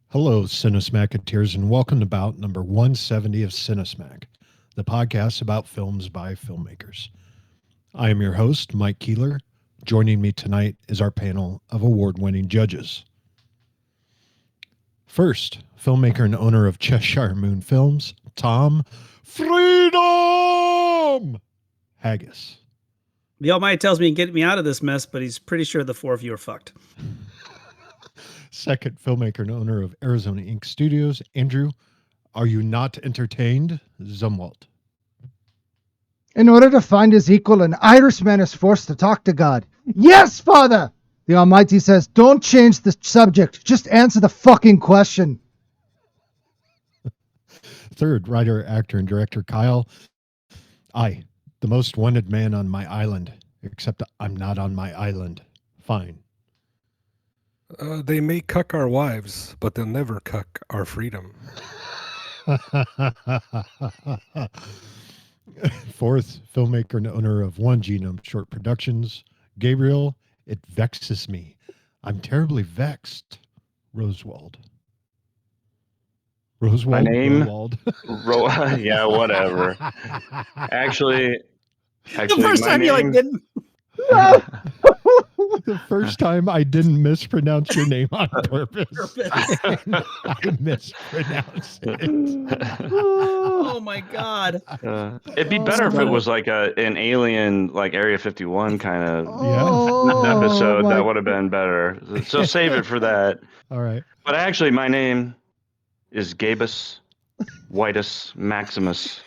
Hello, Cinesmacketeers, and welcome to bout number 170 of Cinesmack, the podcast about films by filmmakers. I am your host, Mike Keeler. Joining me tonight is our panel of award-winning judges. First, filmmaker and owner of Cheshire Moon Films, Tom Freedom Haggis. The Almighty tells me he can get me out of this mess, but he's pretty sure the four of you are fucked. Second, filmmaker and owner of Arizona Ink Studios, Andrew, are you not entertained? Zumwalt. In order to find his equal, an Irishman is forced to talk to God. Yes, Father! The Almighty says, don't change the subject. Just answer the fucking question. Third, writer, actor, and director Kyle. I, the most wanted man on my island, except I'm not on my island. Fine. They may cuck our wives, but they'll never cuck our freedom. Fourth, filmmaker and owner of One Genome Short Productions, Gabriel. It vexes me. I'm terribly vexed. Rosewald. My name? Rowald. Yeah, whatever. Actually, The first my time you name- didn't. The first time I didn't mispronounce your name on purpose. I mispronounced it. Oh my God. It'd be better if it was like an alien, like Area 51 kind of Yeah. episode. That would have been better. So save it for that. All right. But actually, my name is Gabus Whitus Maximus.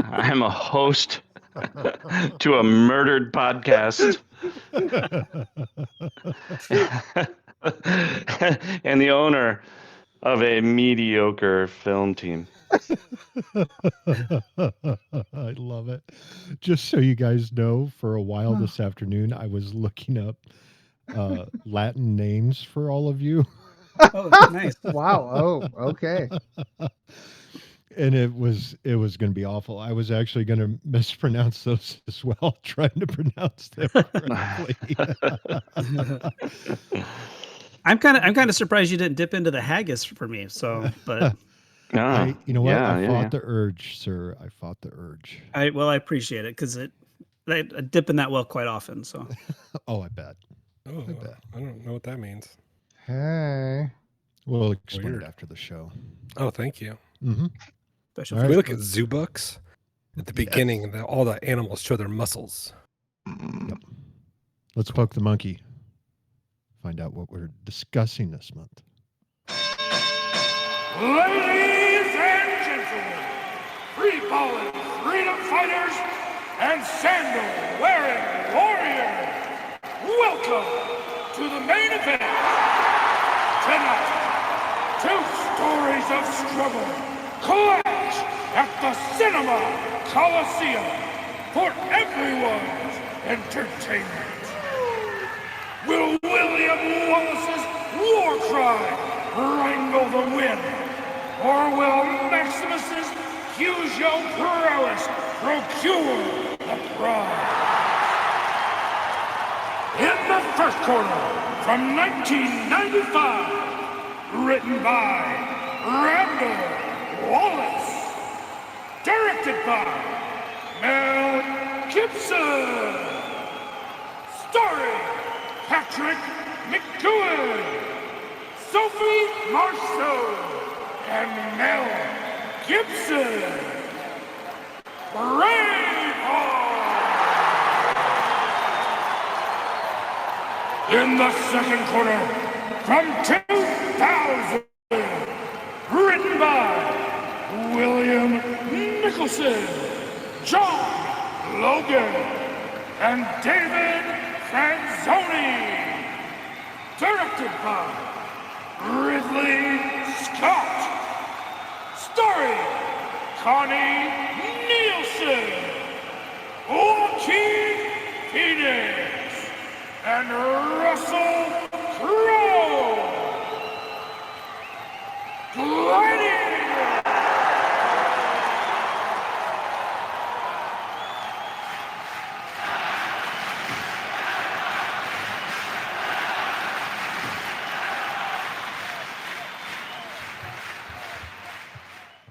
I am a host to a murdered podcast. And the owner of a mediocre film team. I love it. Just so you guys know, for a while this afternoon, I was looking up Latin names for all of you. Oh, nice. Wow. Oh, okay. And it was going to be awful. I was actually going to mispronounce those as well, trying to pronounce them correctly. I'm kind of surprised you didn't dip into the haggis for me. So, but You know what? Yeah, I yeah, fought yeah. the urge, sir. I fought the urge. I appreciate it because I dip in that well quite often. So Oh, I bet. Oh, I bet. I don't know what that means. Hey. We'll explain Weird. it after the show. Oh, thank you. Mm-hmm. special. All Can we right. look at zoo books at the beginning, and all the animals show their muscles. Yep. Let's poke the monkey. Find out what we're discussing this month. Ladies and gentlemen, free-falling freedom fighters and sandal-wearing warriors, welcome to the main event. Tonight, two stories of struggle clash at the Cinema Colosseum for everyone's entertainment. Will William Wallace's war cry wrangle the wind? Or will Maximus's pugio prowess procure the prize? In the first corner, from 1995, written by William Wallace, directed by Mel Gibson, starring Patrick McGowan, Sophie Marceau, and Mel Gibson. Braveheart! In the second corner, from 2000, written by William Nicholson, John Logan, and David Franzoni. Directed by Ridley Scott. Starring Connie Nielsen, Joaquin Phoenix, and Russell Crowe. Gladiator!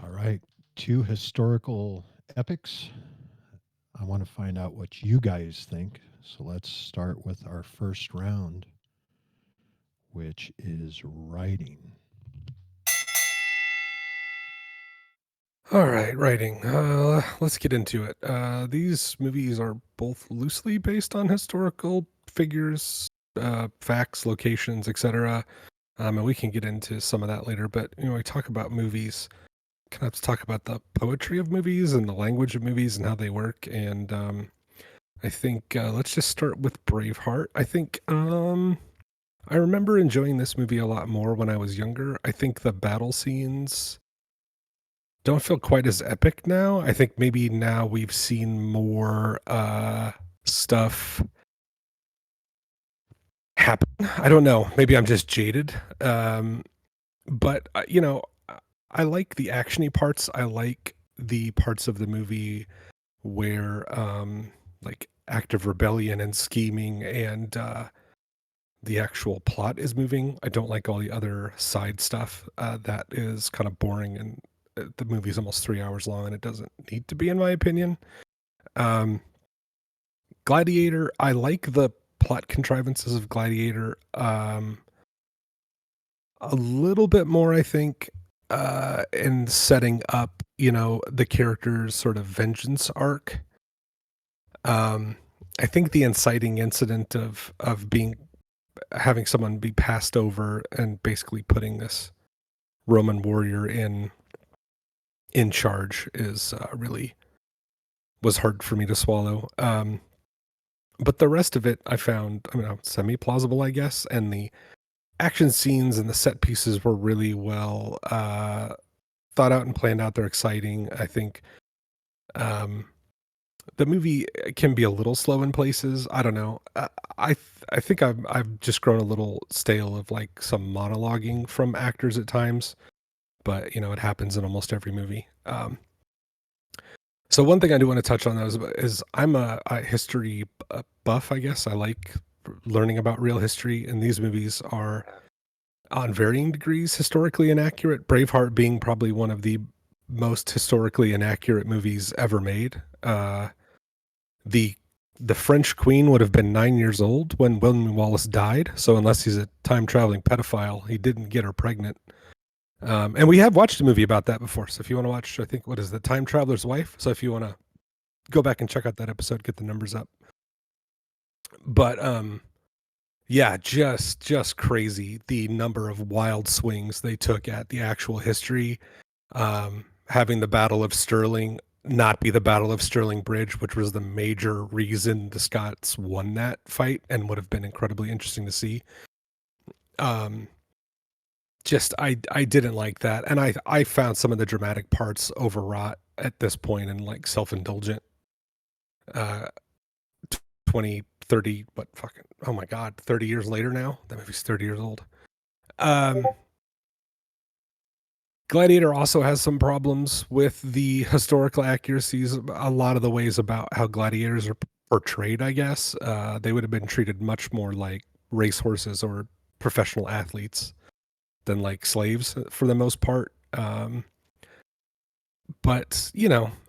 All right. Two historical epics. I want to find out what you guys think. So let's start with our first round, which is writing. All right, writing. Let's get into it. These movies are both loosely based on historical figures, facts, locations, etc. And we can get into some of that later. But we talk about movies. Kind of talk about the poetry of movies and the language of movies and how they work. And I think let's just start with Braveheart. I think I remember enjoying this movie a lot more when I was younger. I think the battle scenes don't feel quite as epic now. I think maybe now we've seen more stuff happen. I don't know. Maybe I'm just jaded. But I like the actiony parts. I like the parts of the movie where like active rebellion and scheming and the actual plot is moving. I don't like all the other side stuff that is kind of boring, and the movie's almost 3 hours long and it doesn't need to be, in my opinion. Gladiator, I like the plot contrivances of Gladiator a little bit more, I think, in setting up, the character's sort of vengeance arc. I think the inciting incident of having someone be passed over and basically putting this Roman warrior in charge is really was hard for me to swallow. But the rest of it I found, semi-plausible, I guess, and the action scenes and the set pieces were really well thought out and planned out. They're exciting. I think the movie can be a little slow in places. I don't know. I think I've just grown a little stale of like some monologuing from actors at times, but it happens in almost every movie. So one thing I do want to touch on is I'm a history buff, I guess. I like learning about real history, and these movies are on varying degrees historically inaccurate. Braveheart being probably one of the most historically inaccurate movies ever made. The French Queen would have been 9 years old when William Wallace died. So unless he's a time traveling pedophile, he didn't get her pregnant. And we have watched a movie about that before. So if you want to watch, I think, what is the Time Traveler's Wife? So if you want to go back and check out that episode, get the numbers up. But yeah, just crazy the number of wild swings they took at the actual history. Having the Battle of Stirling not be the Battle of Stirling Bridge, which was the major reason the Scots won that fight and would have been incredibly interesting to see. Just I didn't like that, and I found some of the dramatic parts overwrought at this point and like self-indulgent. 20, 30, what fucking, oh my god, 30 years later now? That movie's 30 years old. Gladiator also has some problems with the historical accuracies. A lot of the ways about how gladiators are portrayed, I guess, they would have been treated much more like racehorses or professional athletes than like slaves for the most part. But,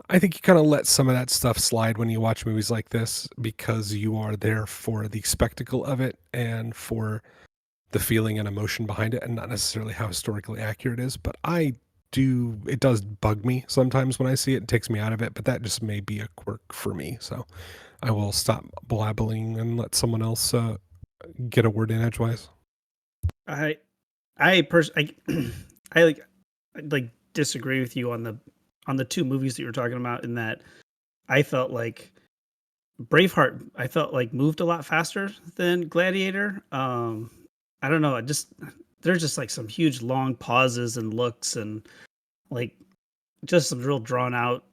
I think you kind of let some of that stuff slide when you watch movies like this because you are there for the spectacle of it and for the feeling and emotion behind it and not necessarily how historically accurate it is. But it does bug me sometimes when I see it. It takes me out of it, but that just may be a quirk for me. So I will stop blabbling and let someone else get a word in edgewise. I personally, I disagree with you on the two movies that you were talking about, in that I felt like Braveheart, I felt like moved a lot faster than Gladiator. I don't know. There's just like some huge long pauses and looks and like just some real drawn out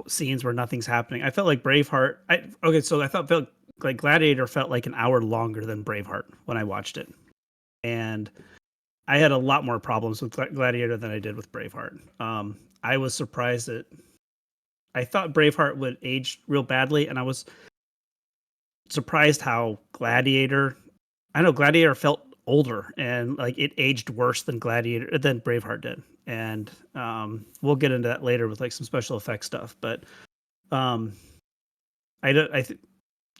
scenes where nothing's happening. I felt like Braveheart. I felt like Gladiator felt like an hour longer than Braveheart when I watched it. And I had a lot more problems with Gladiator than I did with Braveheart. I was surprised that I thought Braveheart would age real badly, and I was surprised how Gladiator felt older and like it aged worse than Braveheart did. And we'll get into that later with like some special effects stuff. But I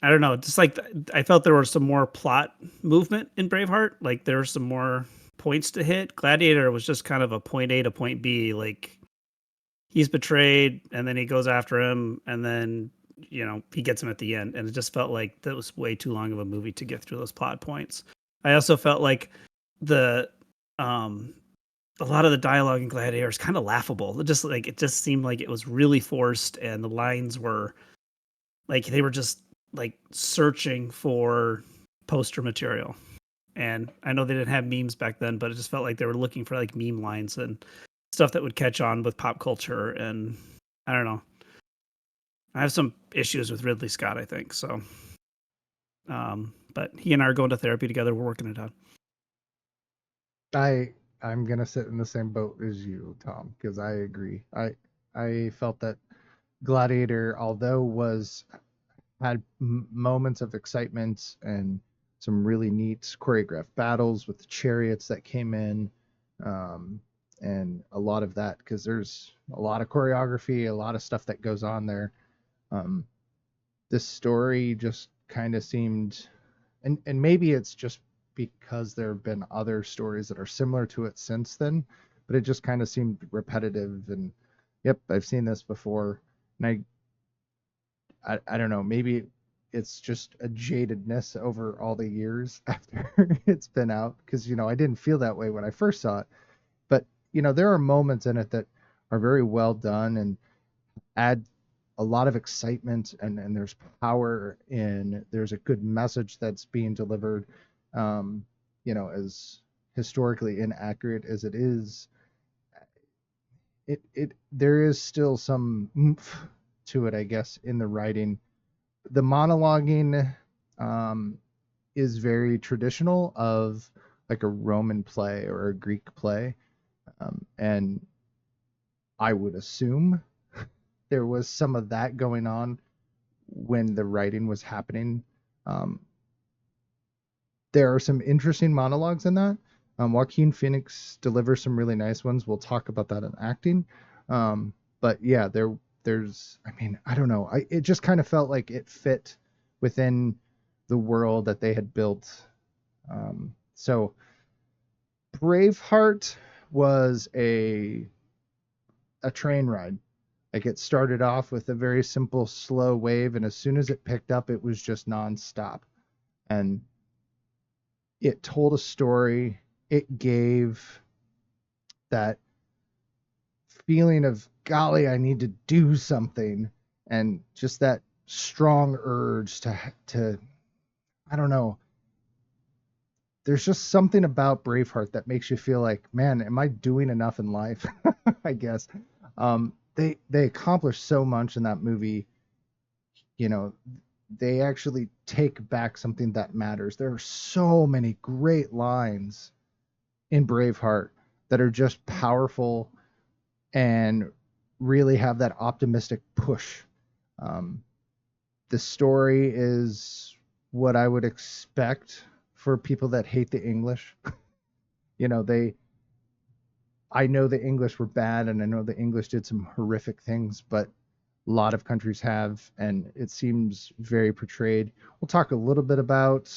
don't know. Just like I felt there was some more plot movement in Braveheart. Like there were some more points to hit. Gladiator was just kind of a point A to point B. Like he's betrayed, and then he goes after him, and then he gets him at the end. And it just felt like that was way too long of a movie to get through those plot points. I also felt like a lot of the dialogue in Gladiator is kind of laughable. It just seemed like it was really forced, and the lines were like they were just like searching for poster material. And I know they didn't have memes back then, but it just felt like they were looking for like meme lines and stuff that would catch on with pop culture. And I don't know. I have some issues with Ridley Scott, I think. So, but he and I are going to therapy together. We're working it out. I'm gonna sit in the same boat as you, Tom, because I agree. I felt that Gladiator, although had moments of excitement and some really neat choreographed battles with the chariots that came in, and a lot of that, because there's a lot of choreography, a lot of stuff that goes on there. This story just kind of seemed, and maybe it's just because there have been other stories that are similar to it since then, but it just kind of seemed repetitive. And yep, I've seen this before, and I don't know, maybe it's just a jadedness over all the years after it's been out, because I didn't feel that way when I first saw it. But there are moments in it that are very well done and add a lot of excitement, and there's power in, there's a good message that's being delivered. As historically inaccurate as it is, it there is still some oomph to it, I guess, in the writing. The monologuing is very traditional of like a Roman play or a Greek play, and I would assume there was some of that going on when the writing was happening. Um, there are some interesting monologues in that. Joaquin Phoenix delivers some really nice ones. We'll talk about that in acting. But yeah, there's, I mean, I don't know. It just kind of felt like it fit within the world that they had built. So Braveheart was a train ride. Like, it started off with a very simple, slow wave, and as soon as it picked up, it was just nonstop. And it told a story. It gave that feeling of, golly, I need to do something, and just that strong urge to I don't know. There's just something about Braveheart that makes you feel like, man, am I doing enough in life? I guess. They accomplished so much in that movie. You know, they actually take back something that matters. There are so many great lines in Braveheart that are just powerful and really have that optimistic push. The story is what I would expect for people that hate the English. You know, I know the English were bad, and I know the English did some horrific things, but a lot of countries have, and it seems very portrayed. We'll talk a little bit about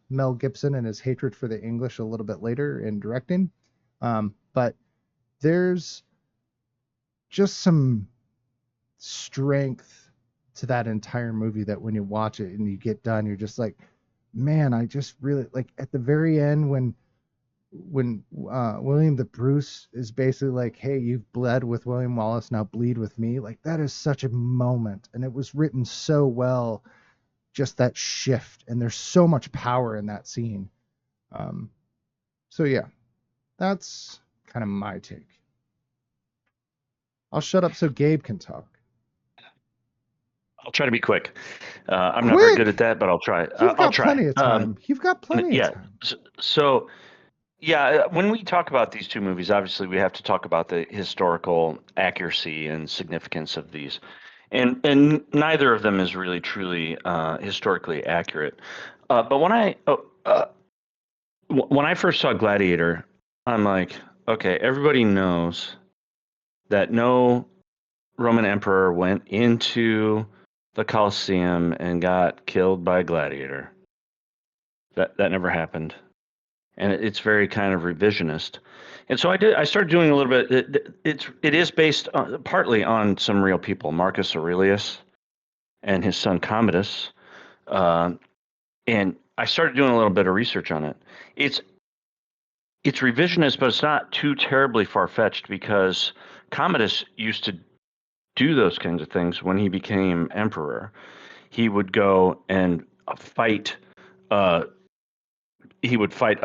Mel Gibson and his hatred for the English a little bit later in directing. But there's just some strength to that entire movie that when you watch it and you get done, you're just like, man, I just really like, at the very end when William the Bruce is basically like, hey, you've bled with William Wallace, now bleed with me. Like, that is such a moment, and it was written so well, just that shift, and there's so much power in that scene. So yeah, that's kind of my take. I'll shut up so Gabe can talk. I'll try to be quick. I'm not very good at that, but I'll try. You've I'll got try. plenty of time. You've got plenty yeah. of time. So, yeah, when we talk about these two movies, obviously we have to talk about the historical accuracy and significance of these, and neither of them is really truly historically accurate. But when I first saw Gladiator, I'm like, okay, everybody knows that no Roman emperor went into the Colosseum and got killed by a gladiator. That never happened, and it's very kind of revisionist. And so I started doing a little bit. It is based partly on some real people, Marcus Aurelius and his son Commodus, and I started doing a little bit of research on it. It's revisionist, but it's not too terribly far-fetched, because Commodus used to do those kinds of things when he became emperor. He would go and fight. He would fight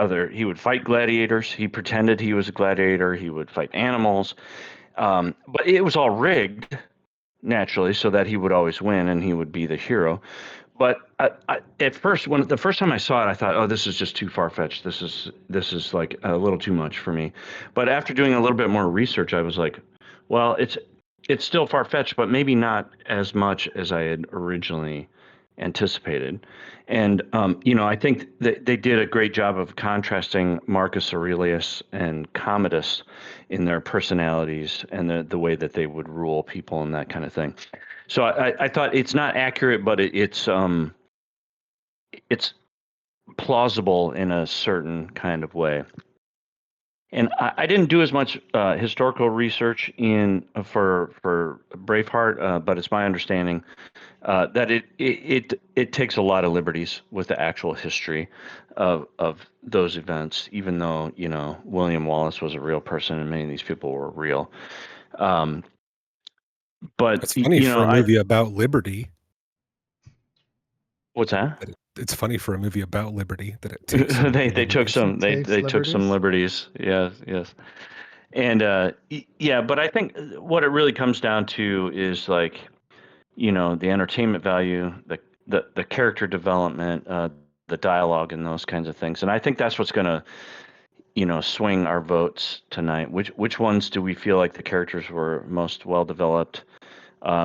gladiators. He pretended he was a gladiator. He would fight animals, but it was all rigged, naturally, so that he would always win and he would be the hero. But at first, the first time I saw it, I thought, "Oh, this is just too far-fetched. This is like a little too much for me." But after doing a little bit more research, I was like, "Well, it's still far-fetched, but maybe not as much as I had originally anticipated." And I think that they did a great job of contrasting Marcus Aurelius and Commodus in their personalities and the way that they would rule people and that kind of thing. So I thought it's not accurate, but it's plausible in a certain kind of way. And I didn't do as much historical research for Braveheart, but it's my understanding that it takes a lot of liberties with the actual history of those events, even though William Wallace was a real person and many of these people were real. But It's funny you for know, a movie about liberty. what's that? It's funny for a movie about liberty that it takes They took some Takes they took some liberties. Yes. And yeah, but I think what it really comes down to is like, you know, the entertainment value, the character development, the dialogue, and those kinds of things. And I think that's what's going to, you know, swing our votes tonight. Which ones do we feel like the characters were most well developed?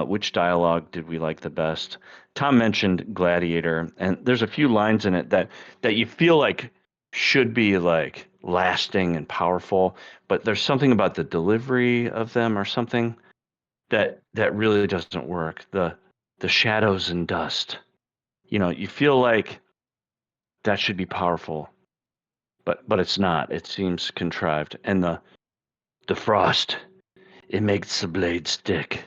Which dialogue did we like the best? Tom mentioned Gladiator, and there's a few lines in it that you feel like should be like lasting and powerful, but there's something about the delivery of them or something that really doesn't work. The shadows and dust. You know, you feel like that should be powerful, but it's not. It seems contrived. And the frost, it makes the blade stick.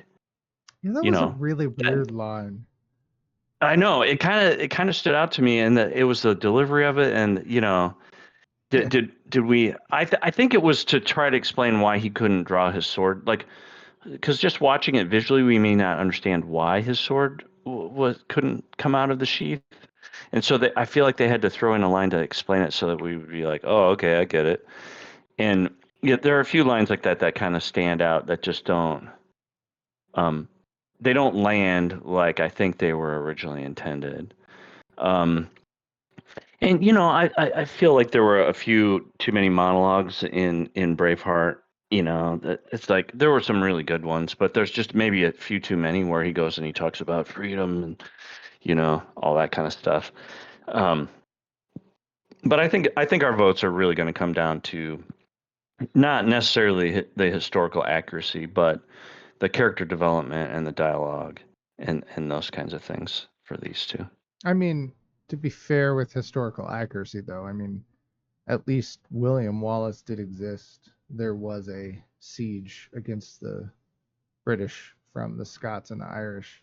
Yeah, that You was a know, really weird line. I know it kind of stood out to me, and that it was the delivery of it, and you know, did we? I think it was to try to explain why he couldn't draw his sword, like because just watching it visually, we may not understand why his sword couldn't come out of the sheath, and so I feel like they had to throw in a line to explain it so that we would be like, oh, okay, I get it. And yeah, there are a few lines like that kind of stand out that just don't. They don't land like I think they were originally intended. Um, and you know, I feel like there were a few too many monologues in Braveheart. You know, it's like there were some really good ones, but there's just maybe a few too many where he goes and he talks about freedom and you know all that kind of stuff. Um, but I think our votes are really going to come down to not necessarily the historical accuracy, but the character development and the dialogue and those kinds of things for these two. I mean, to be fair with historical accuracy, though, I mean, at least William Wallace did exist. There was a siege against the British from the Scots and the Irish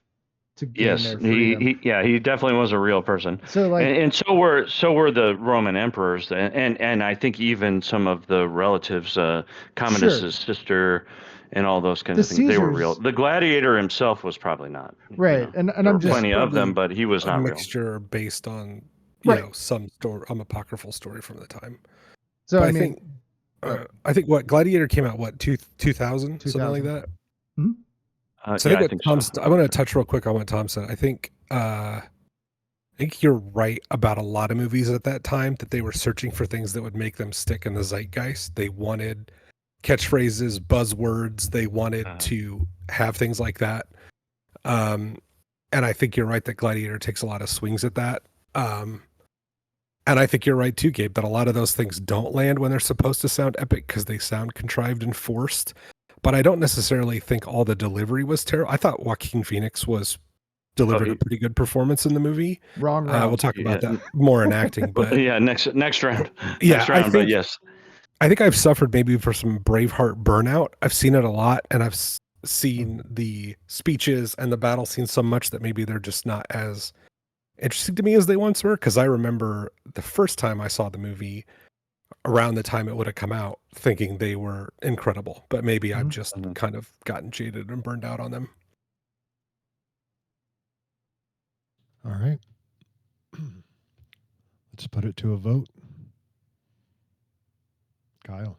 to gain Yes, their freedom. he definitely was a real person. So, like, And so were the Roman emperors, and I think even some of the relatives, Commodus's sister, and all those kinds the of things. They were real. Caesars, The gladiator himself was probably not. You right? know. And There I'm were just plenty of them, but he was a not real. mixture based on you Right. know some apocryphal story from the time. so. But I I mean, think I think what Gladiator came out 2000 something like 2000. that. So Yeah, I I think think Tom's. so. I want to touch real quick on what Tom said. I think you're right about a lot of movies at that time that they were searching for things that would make them stick in the zeitgeist. They wanted catchphrases, buzzwords. They wanted to have things like that. And I think you're right that Gladiator takes a lot of swings at that. And I think you're right too, Gabe, that a lot of those things don't land when they're supposed to sound epic because they sound contrived and forced. But I don't necessarily think all the delivery was terrible. I thought Joaquin Phoenix delivered a pretty good performance in the movie. wrong round. We'll talk about that more in acting, but yeah, next round. Yeah, next round. But yes, I think I've suffered maybe for some Braveheart burnout. I've seen it a lot, and I've seen the speeches and the battle scenes so much that maybe they're just not as interesting to me as they once were. Because I remember the first time I saw the movie, around the time it would have come out, thinking they were incredible. But maybe I've just kind of gotten jaded and burned out on them. All right. Let's put it to a vote. Kyle.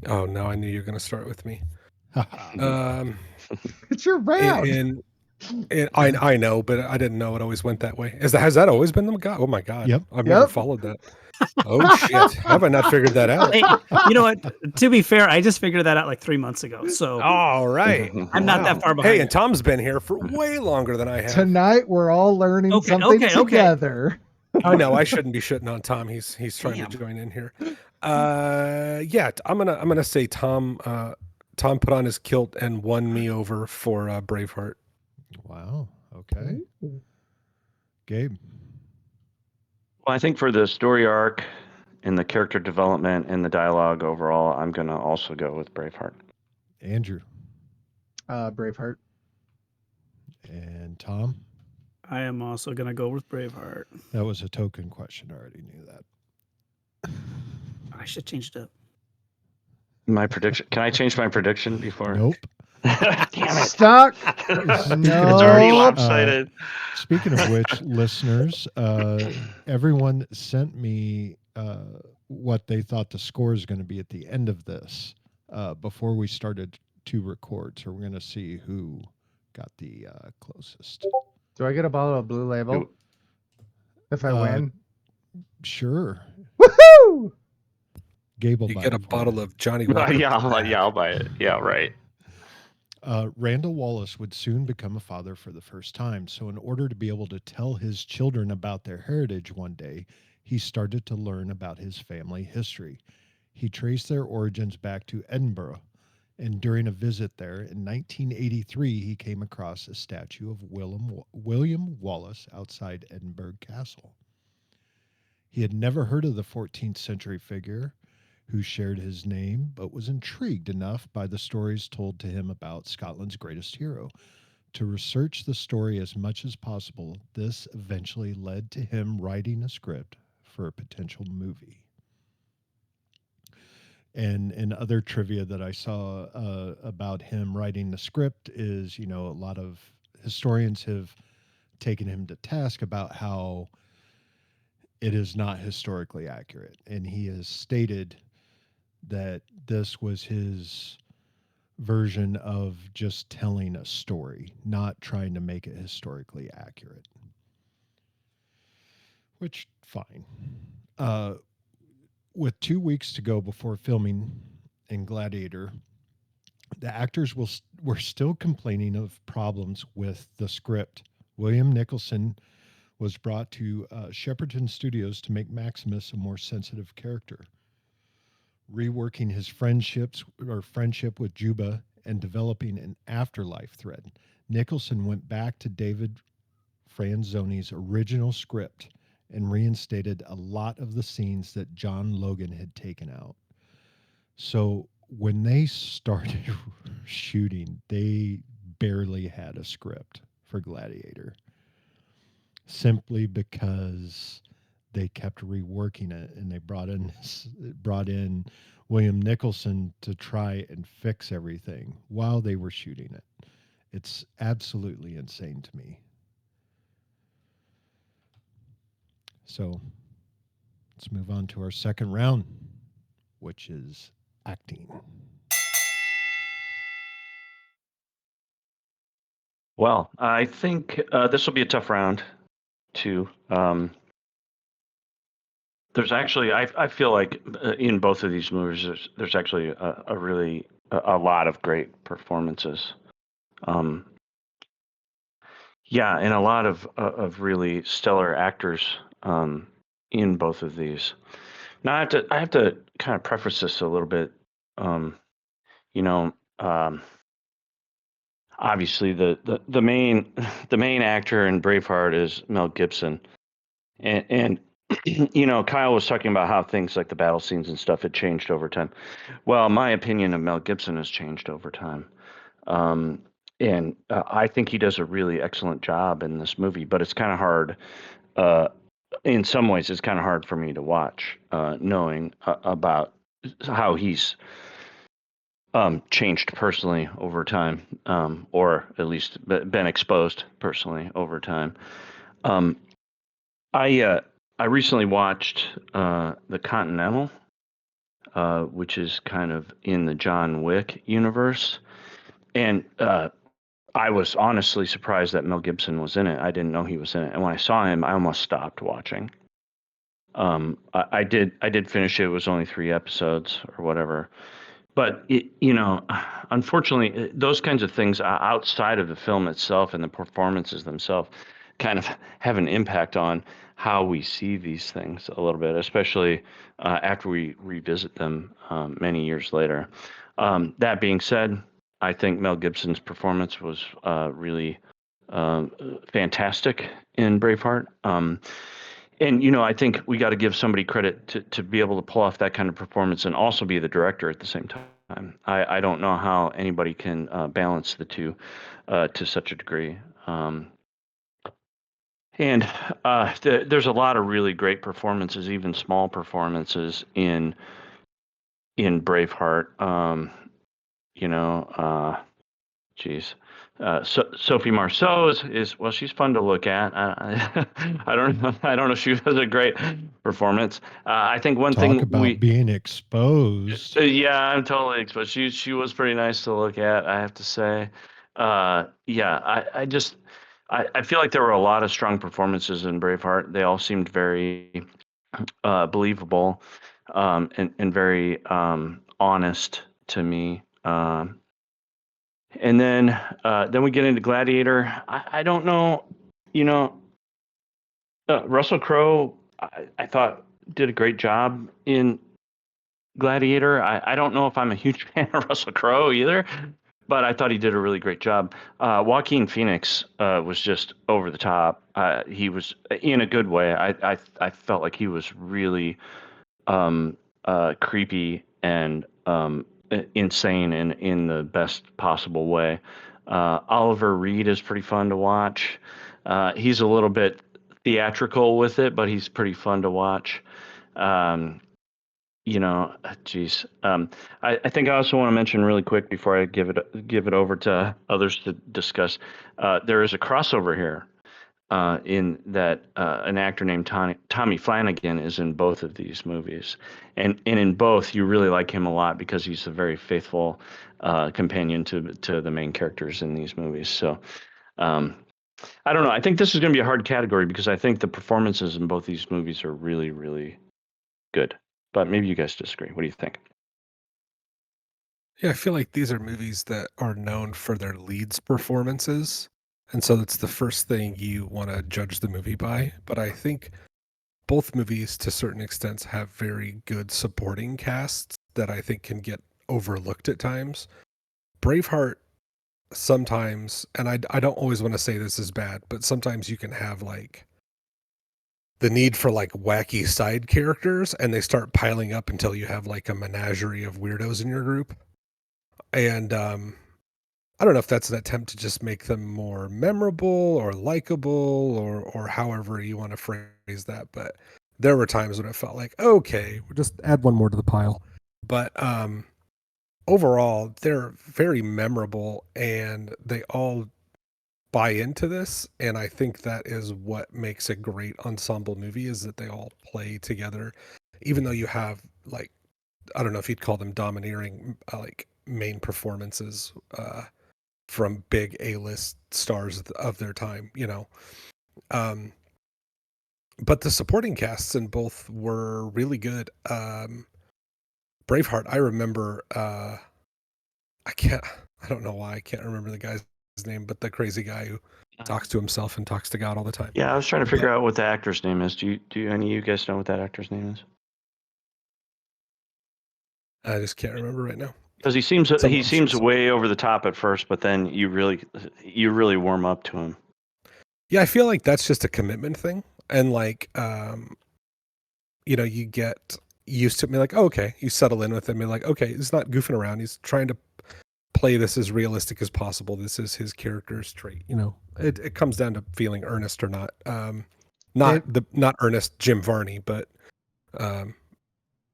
Oh no, I knew you were going to start with me. It's your round. And I know, but I didn't know it always went that way. Has that always been the guy? Oh my god! Yep. I've never followed that. Oh shit! Have I not figured that out? Hey, you know what? To be fair, I just figured that out like 3 months ago. So all right, I'm not that far behind. Hey, and Tom's been here for way longer than I have. Tonight we're all learning something together. I know I shouldn't be shitting on Tom. He's trying to join in here. Yeah, I'm gonna say Tom. Tom put on his kilt and won me over for Braveheart. Wow. Okay. Gabe. Well, I think for the story arc and the character development and the dialogue overall, I'm going to also go with Braveheart. Andrew. Braveheart. And Tom. I am also going to go with Braveheart. That was a token question. I already knew that. I should change it up. My prediction. Can I change my prediction before? Nope. Damn it! Stuck. It's No. already lopsided. Speaking of which, listeners, everyone sent me what they thought the score is going to be at the end of this before we started to record. So we're going to see who got the closest. Do I get a bottle of Blue Label if I Uh, win? Sure. Woohoo! Gabe will You buy get a it for bottle you. of Johnny Walker. yeah, Black. I'll buy it. Yeah, right. Randall Wallace would soon become a father for the first time. So, in order to be able to tell his children about their heritage one day, he started to learn about his family history. He traced their origins back to Edinburgh, and during a visit there in 1983, he came across a statue of William Wallace outside Edinburgh Castle. He had never heard of the 14th century figure who shared his name, but was intrigued enough by the stories told to him about Scotland's greatest hero to research the story as much as possible. This eventually led to him writing a script for a potential movie. And other trivia that I saw about him writing the script is, a lot of historians have taken him to task about how it is not historically accurate. And he has stated that this was his version of just telling a story, not trying to make it historically accurate. Which, fine. With 2 weeks to go before filming in Gladiator, the actors were still complaining of problems with the script. William Nicholson was brought to Shepperton Studios to make Maximus a more sensitive character. Reworking his friendship with Juba and developing an afterlife thread, Nicholson went back to David Franzoni's original script and reinstated a lot of the scenes that John Logan had taken out. So when they started shooting, they barely had a script for Gladiator, simply because they kept reworking it, and they brought in William Nicholson to try and fix everything while they were shooting it. It's absolutely insane to me. So let's move on to our second round, which is acting. Well, I think this will be a tough round, too. There's actually, I feel like in both of these movies, there's actually a lot of great performances. Yeah, and a lot of really stellar actors in both of these. Now I have to kind of preface this a little bit. You know, obviously the main the main actor in Braveheart is Mel Gibson, and Kyle was talking about how things like the battle scenes and stuff had changed over time. Well, my opinion of Mel Gibson has changed over time. And I think he does a really excellent job in this movie, but it's kind of hard. In some ways, it's kind of hard for me to watch, knowing about how he's changed personally over time, or at least been exposed personally over time. I recently watched The Continental, which is kind of in the John Wick universe, and I was honestly surprised that Mel Gibson was in it. I didn't know he was in it, and when I saw him, I almost stopped watching. I did finish it. It was only 3 episodes or whatever, but unfortunately, those kinds of things outside of the film itself and the performances themselves kind of have an impact on how we see these things a little bit, especially after we revisit them many years later. That being said, I think Mel Gibson's performance was really fantastic in Braveheart. And I think we got to give somebody credit to be able to pull off that kind of performance and also be the director at the same time. I don't know how anybody can balance the two to such a degree. And there's a lot of really great performances, even small performances in Braveheart. Geez. Sophie Marceau is well, she's fun to look at. I don't know. I don't know if she has a great performance. I think one Talk thing about being exposed. yeah, I'm totally exposed. She was pretty nice to look at, I have to say. Yeah, I feel like there were a lot of strong performances in Braveheart. They all seemed very believable, and very honest to me. And then we get into Gladiator. I don't know, you know, Russell Crowe, I thought did a great job in Gladiator. I don't know if I'm a huge fan of Russell Crowe either, but I thought he did a really great job. Joaquin Phoenix was just over the top. He was in a good way. I felt like he was really creepy and insane in the best possible way. Oliver Reed is pretty fun to watch. He's a little bit theatrical with it, but he's pretty fun to watch. Geez. I think I also want to mention really quick before I give it over to others to discuss. There is a crossover here. In that an actor named Tommy Flanagan is in both of these movies, and in both you really like him a lot because he's a very faithful companion to the main characters in these movies. So I don't know. I think this is going to be a hard category because I think the performances in both these movies are really, really good. But maybe you guys disagree. What do you think? Yeah, I feel like these are movies that are known for their leads' performances. And so that's the first thing you want to judge the movie by. But I think both movies, to certain extents, have very good supporting casts that I think can get overlooked at times. Braveheart, sometimes, and I don't always want to say this is bad, but sometimes you can have like the need for like wacky side characters and they start piling up until you have like a menagerie of weirdos in your group. And I don't know if that's an attempt to just make them more memorable or likable or however you want to phrase that. But there were times when it felt like, okay, we'll just add one more to the pile. But overall, they're very memorable and they all buy into this. And I think that is what makes a great ensemble movie is that they all play together. Even though you have like, I don't know if you'd call them domineering, like main performances, from big A-list stars of their time, you know. But the supporting casts in both were really good. Braveheart, I remember, I don't know why I can't remember the guy's name, but the crazy guy who talks to himself and talks to God all the time. Yeah, I was trying to figure out what the actor's name is. Do any of you guys know what that actor's name is? I just can't remember right now. Because he seems way over the top at first, but then you really warm up to him. Yeah, I feel like that's just a commitment thing, and like, you get used to it. Like, oh, okay, you settle in with him. And like, okay, he's not goofing around. He's trying to play this as realistic as possible. This is his character's trait. You know, it comes down to feeling earnest or not. Not earnest Jim Varney, but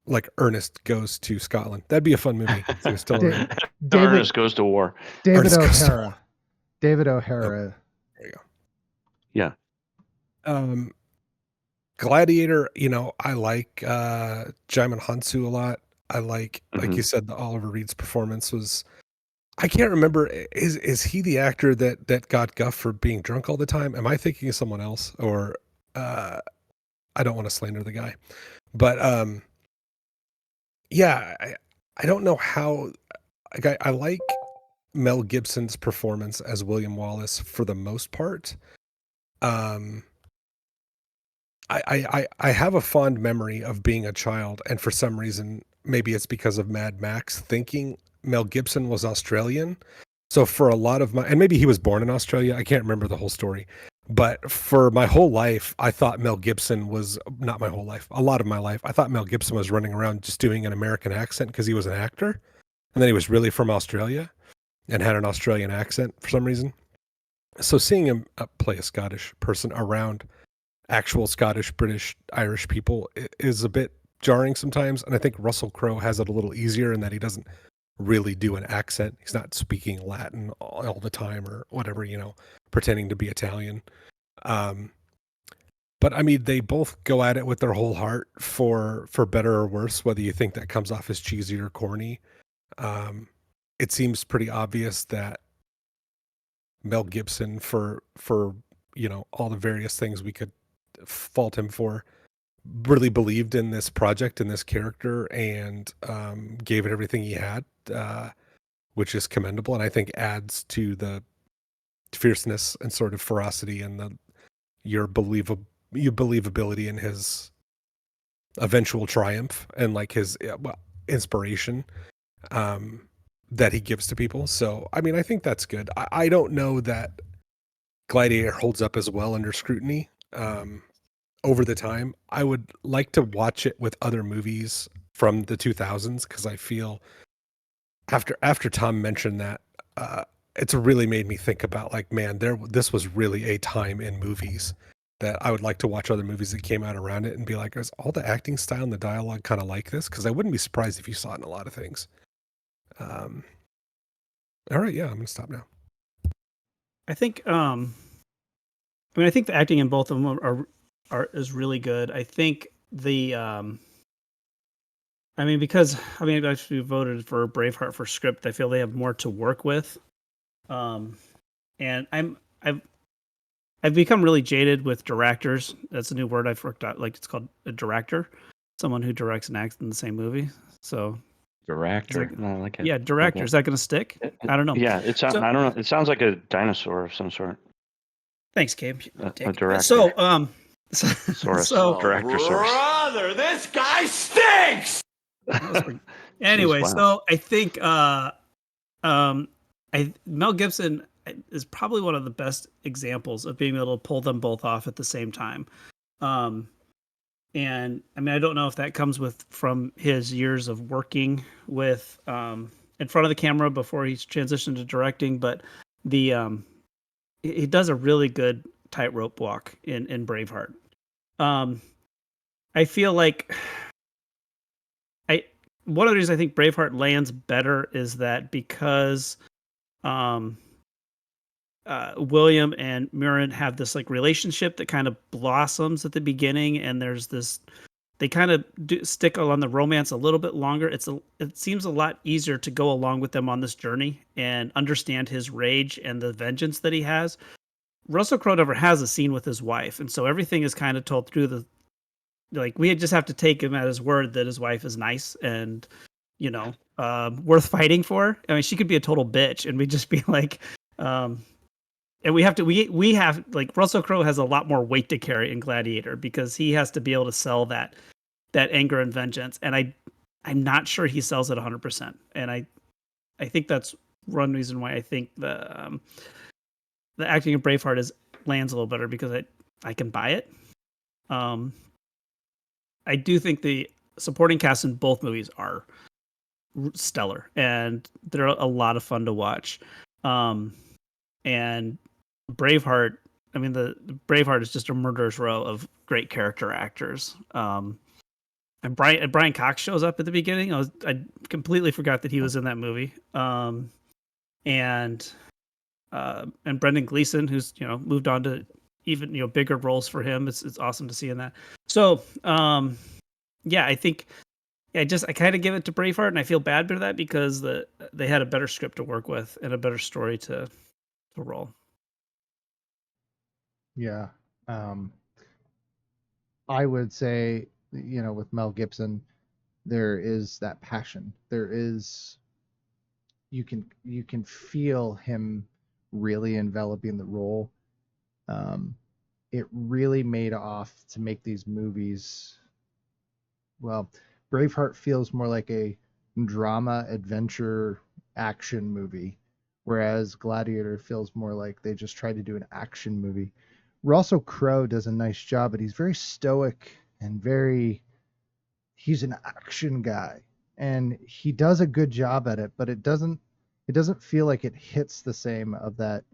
like Ernest Goes to Scotland. That'd be a fun movie. So still Ernest Goes to War. David Ernest goes to O'Hara. war. David O'Hara. There you go. Yeah. Gladiator, I like Jaimin Hansu a lot. I like you said, the Oliver Reed's performance was, I can't remember, is he the actor that got guff for being drunk all the time? Am I thinking of someone else? Or I don't want to slander the guy. But yeah, I don't know how. I like Mel Gibson's performance as William Wallace for the most part. I have a fond memory of being a child, and for some reason, maybe it's because of Mad Max, thinking Mel Gibson was Australian. So for a lot of and maybe he was born in Australia. I can't remember the whole story. But for my whole life, I thought Mel Gibson was, not my whole life, a lot of my life, I thought Mel Gibson was running around just doing an American accent because he was an actor. And then he was really from Australia and had an Australian accent for some reason. So seeing him play a Scottish person around actual Scottish, British, Irish people is a bit jarring sometimes. And I think Russell Crowe has it a little easier in that he doesn't really do an accent. He's not speaking Latin all the time or whatever, you know, pretending to be Italian. But I mean, they both go at it with their whole heart for better or worse, whether you think that comes off as cheesy or corny. It seems pretty obvious that Mel Gibson, for you know, all the various things we could fault him for, really believed in this project and this character, and gave it everything he had, which is commendable, and I think adds to the fierceness and sort of ferocity and your believability in his eventual triumph and like his inspiration that he gives to people. So I mean, I think that's good. I don't know that Gladiator holds up as well under scrutiny over the time. I would like to watch it with other movies from the 2000s, because I feel after Tom mentioned that, it's really made me think about, like, man, this was really a time in movies that I would like to watch other movies that came out around it and be like, is all the acting style and the dialogue kind of like this? Because I wouldn't be surprised if you saw it in a lot of things. All right, yeah, I'm gonna stop now. I think I think the acting in both of them is really good. I think because I actually voted for Braveheart for script. I feel they have more to work with. And I've become really jaded with directors. That's a new word I've worked out. Like, it's called a director, someone who directs and acts in the same movie. So Director. No, like yeah, director. Is that going to stick? I don't know. Yeah, I don't know. It sounds like a dinosaur of some sort. Thanks, Gabe. A director. So Director source. Brother, this guy stinks! Anyway, Jeez, wow. so I think Mel Gibson is probably one of the best examples of being able to pull them both off at the same time. And I mean, I don't know if that comes from his years of working with in front of the camera before he's transitioned to directing, but he does a really good tightrope walk in Braveheart. I feel like one of the reasons I think Braveheart lands better is that because William and Murren have this like relationship that kind of blossoms at the beginning, and there's this, they kind of stick on the romance a little bit longer. It seems a lot easier to go along with them on this journey and understand his rage and the vengeance that he has. Russell Crowe never has a scene with his wife, and so everything is kind of told through we just have to take him at his word that his wife is nice and, you know, worth fighting for. I mean, she could be a total bitch, and we'd just be like, and we have like, Russell Crowe has a lot more weight to carry in Gladiator because he has to be able to sell that anger and vengeance, and I'm not sure he sells it 100%, and I think that's one reason why I think the acting of Braveheart lands a little better, because I can buy it. I do think the supporting cast in both movies are stellar, and they're a lot of fun to watch. And Braveheart, I mean, the Braveheart is just a murderer's row of great character actors. And Brian Cox shows up at the beginning. I completely forgot that he was in that movie. And Brendan Gleeson, who's, you know, moved on to even, you know, bigger roles for him. It's awesome to see in that. So yeah, I think I kind of give it to Braveheart, and I feel bad for that because they had a better script to work with and a better story to roll. Yeah. I would say, you know, with Mel Gibson, there is that passion. There is, you can feel him really enveloping the role. It really made off to make these movies. Well, Braveheart feels more like a drama, adventure, action movie, whereas Gladiator feels more like they just tried to do an action movie. Russell Crowe does a nice job, but he's very stoic and he's an action guy, and he does a good job at it, but it doesn't feel like it hits the same of that.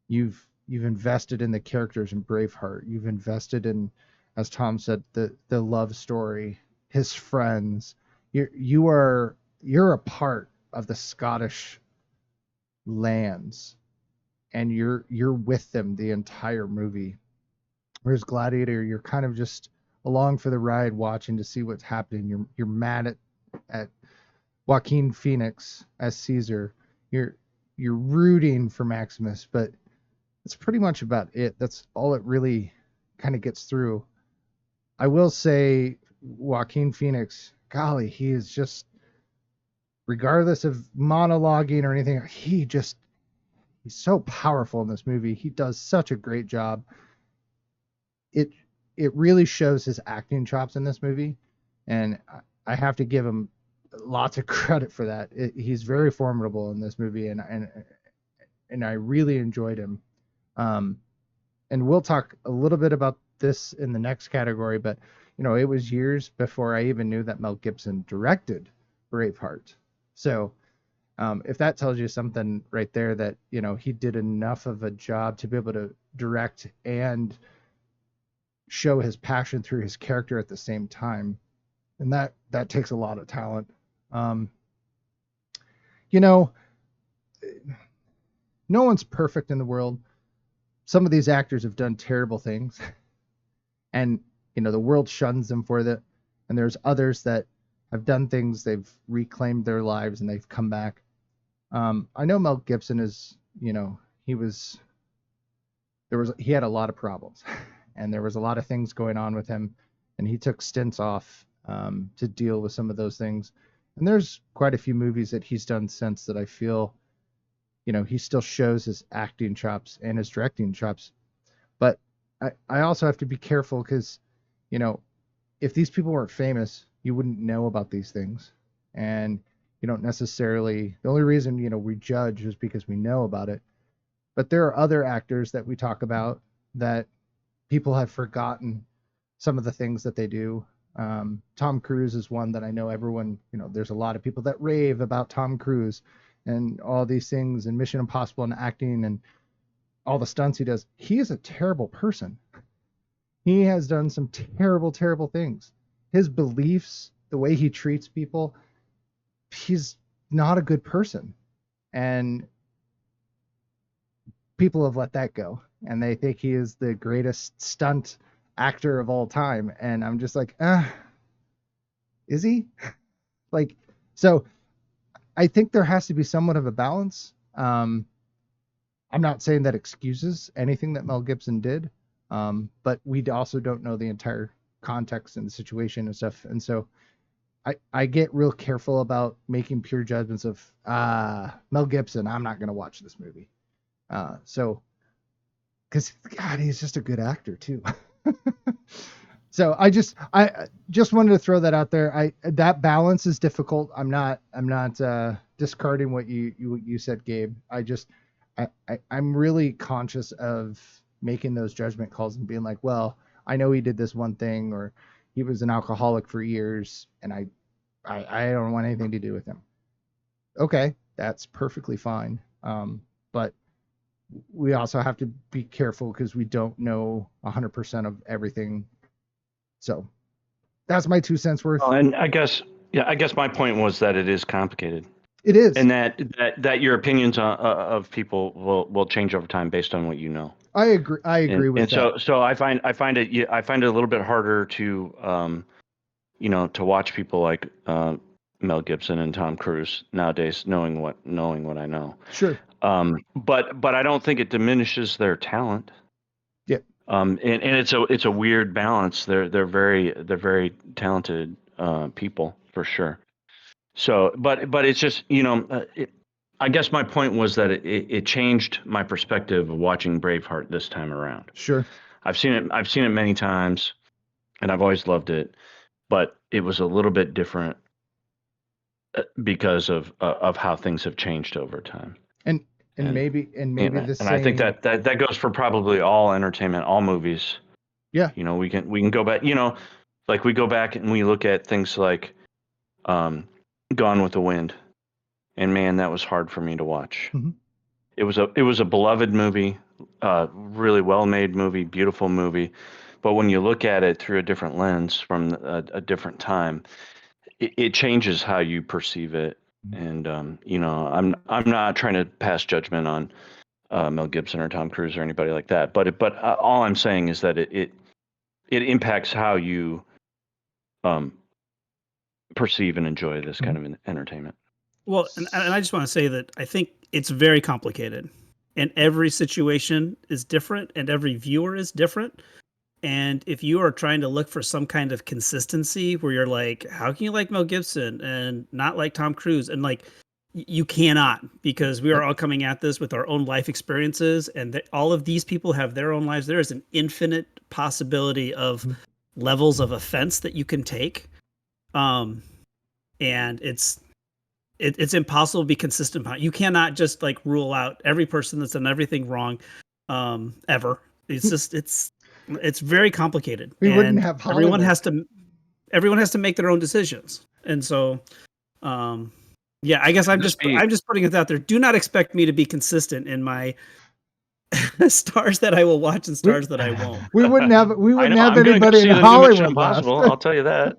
You've invested in the characters in Braveheart. You've invested in, as Tom said, the love story, his friends. You're a part the Scottish lands, and you're with them the entire movie. Whereas Gladiator, you're kind of just along for the ride, watching to see what's happening. You're mad at Joaquin Phoenix as Caesar. You're rooting for Maximus, but that's pretty much about it. That's all it really kind of gets through. I will say Joaquin Phoenix, golly, he is just, regardless of monologuing or anything, he's so powerful in this movie. He does such a great job. It really shows his acting chops in this movie, and I have to give him lots of credit for that. He's very formidable in this movie, and I really enjoyed him. And we'll talk a little bit about this in the next category, but it was years before I even knew that Mel Gibson directed Braveheart. So if that tells you something right there, that he did enough of a job to be able to direct and show his passion through his character at the same time, and that takes a lot of talent. No one's perfect in the world. Some of these actors have done terrible things, and the world shuns them for that. And there's others that have done things, they've reclaimed their lives and they've come back. I know Mel Gibson is, he had a lot of problems, and there was a lot of things going on with him, and he took stints off to deal with some of those things. And there's quite a few movies that he's done since that I feel, he still shows his acting chops and his directing chops. But I also have to be careful because, if these people weren't famous, you wouldn't know about these things. And you don't necessarily, the only reason, we judge is because we know about it. But there are other actors that we talk about that people have forgotten some of the things that they do. Tom Cruise is one that I know everyone, there's a lot of people that rave about Tom Cruise and all these things and Mission Impossible and acting and all the stunts he does. He is a terrible person. He has done some terrible, terrible things. His beliefs, the way he treats people, he's not a good person. And people have let that go. And they think he is the greatest stunt actor of all time. And I'm just like, is he? So I think there has to be somewhat of a balance. I'm not saying that excuses anything that Mel Gibson did, but we also don't know the entire context and the situation and stuff. And so I get real careful about making pure judgments of Mel Gibson. I'm not going to watch this movie. Because God, he's just a good actor too. So I just wanted to throw that out there. That balance is difficult. I'm not discarding what you said, Gabe. I'm really conscious of making those judgment calls and being like, well, I know he did this one thing, or he was an alcoholic for years, and I don't want anything to do with him. Okay, that's perfectly fine. But we also have to be careful because we don't know 100% of everything. So that's my 2 cents worth. And I guess my point was that it is complicated. It is, and that your opinions of people will change over time based on what you know. I agree with that. And so I find it a little bit harder to to watch people like Mel Gibson and Tom Cruise nowadays, knowing what I know. Sure. But I don't think it diminishes their talent. Yeah. And it's a weird balance. They're very talented people for sure. So, but it's just, I guess my point was that it changed my perspective of watching Braveheart this time around. Sure. I've seen it many times, and I've always loved it, but it was a little bit different because of how things have changed over time. And maybe the same. And I think that goes for probably all entertainment, all movies. Yeah. We can go back, like we go back and we look at things like Gone with the Wind, and man, that was hard for me to watch. Mm-hmm. It was a beloved movie, really well made movie, beautiful movie, but when you look at it through a different lens from a different time, it changes how you perceive it. And I'm not trying to pass judgment on Mel Gibson or Tom Cruise or anybody like that. But all I'm saying is that it impacts how you perceive and enjoy this kind of entertainment. Well, and I just want to say that I think it's very complicated, and every situation is different, and every viewer is different. And if you are trying to look for some kind of consistency where you're like, how can you like Mel Gibson and not like Tom Cruise? And like, you cannot, because we are all coming at this with our own life experiences, and all of these people have their own lives. There is an infinite possibility of levels of offense that you can take. And it's impossible to be consistent about. You cannot just like rule out every person that's done everything wrong ever. It's just it's very complicated. We wouldn't have Hollywood. Everyone has to make their own decisions. And so yeah, I guess I'm just putting it out there. Do not expect me to be consistent in my stars that I will watch and stars that I won't. We wouldn't have I'm anybody in Hollywood left. Impossible, I'll tell you that.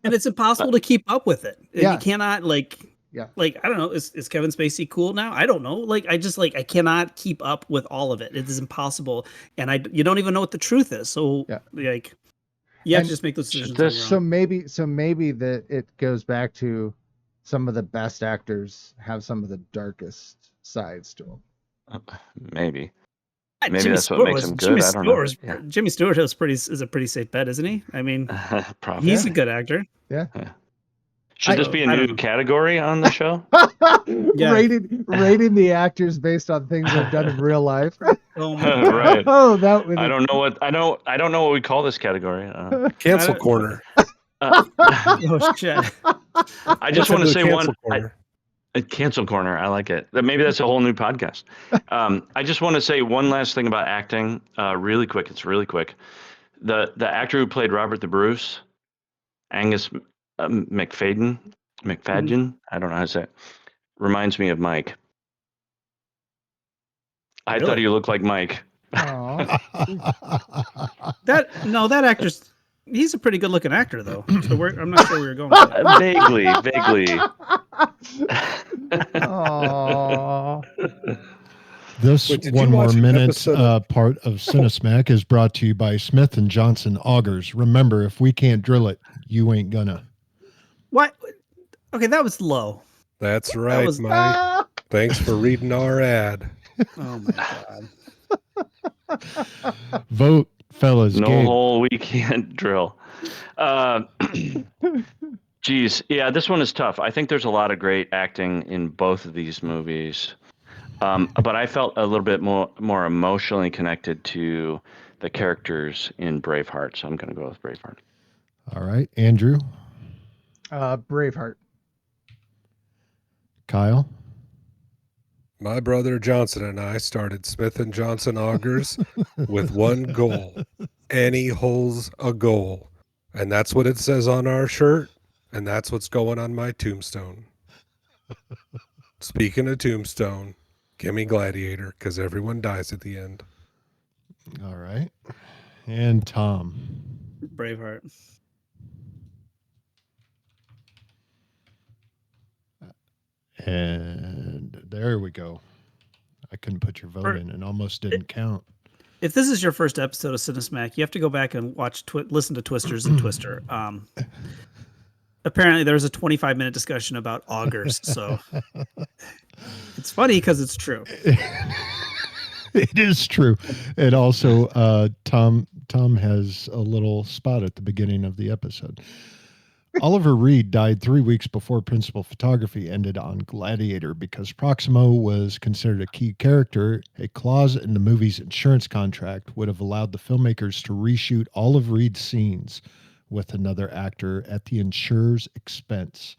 And it's impossible to keep up with it. Yeah. You cannot like I don't know, is Kevin Spacey cool now? I don't know. Like I cannot keep up with all of it. It is impossible. And you don't even know what the truth is. So like you have to just make those decisions. So maybe that it goes back to some of the best actors have some of the darkest sides to them. Maybe Jimmy that's Stewart what makes him good. I don't know. Jimmy Stewart is a pretty safe bet, isn't he? I mean, probably. He's a good actor. Yeah. Should this be a new category on the show? Rating the actors based on things they've done in real life. Oh my God. Right. Oh, that would. I don't know what we call this category. Cancel corner. Oh shit! I just want to say a cancel corner. I like it. Maybe that's a whole new podcast. I just want to say one last thing about acting, really quick. It's really quick. The actor who played Robert the Bruce, Angus McFadden. I don't know how to say it. Reminds me of Mike. I thought he looked like Mike. That actor's. He's a pretty good-looking actor, though. So I'm not sure where you're going with that. Vaguely. This one more minute part of Cinesmack is brought to you by Smith & Johnson Augers. Remember, if we can't drill it, you ain't gonna. What? Okay, that was low. That's right, Mike. Thanks for reading our ad. Oh, my God. Vote. Fellas, no Gabe. hole we can't drill. Geez, yeah, this one is tough. I think there's a lot of great acting in both of these movies, but I felt a little bit more emotionally connected to the characters in Braveheart, so I'm going to go with Braveheart. All right, Andrew. Braveheart. Kyle. My brother Johnson and I started Smith & Johnson Augers with one goal. Any hole's a goal. And that's what it says on our shirt, and that's what's going on my tombstone. Speaking of tombstone, give me Gladiator, because everyone dies at the end. All right. And Tom. Braveheart. And there we go. I couldn't put your vote in and almost didn't count. If this is your first episode of Cinesmack, you have to go back and listen to Twisters and Twister. Apparently, there was a 25-minute discussion about augers, so it's funny because it's true. It is true. And also, Tom has a little spot at the beginning of the episode. Oliver Reed died 3 weeks before principal photography ended on Gladiator because Proximo was considered a key character. A clause in the movie's insurance contract would have allowed the filmmakers to reshoot all of Reed's scenes with another actor at the insurer's expense,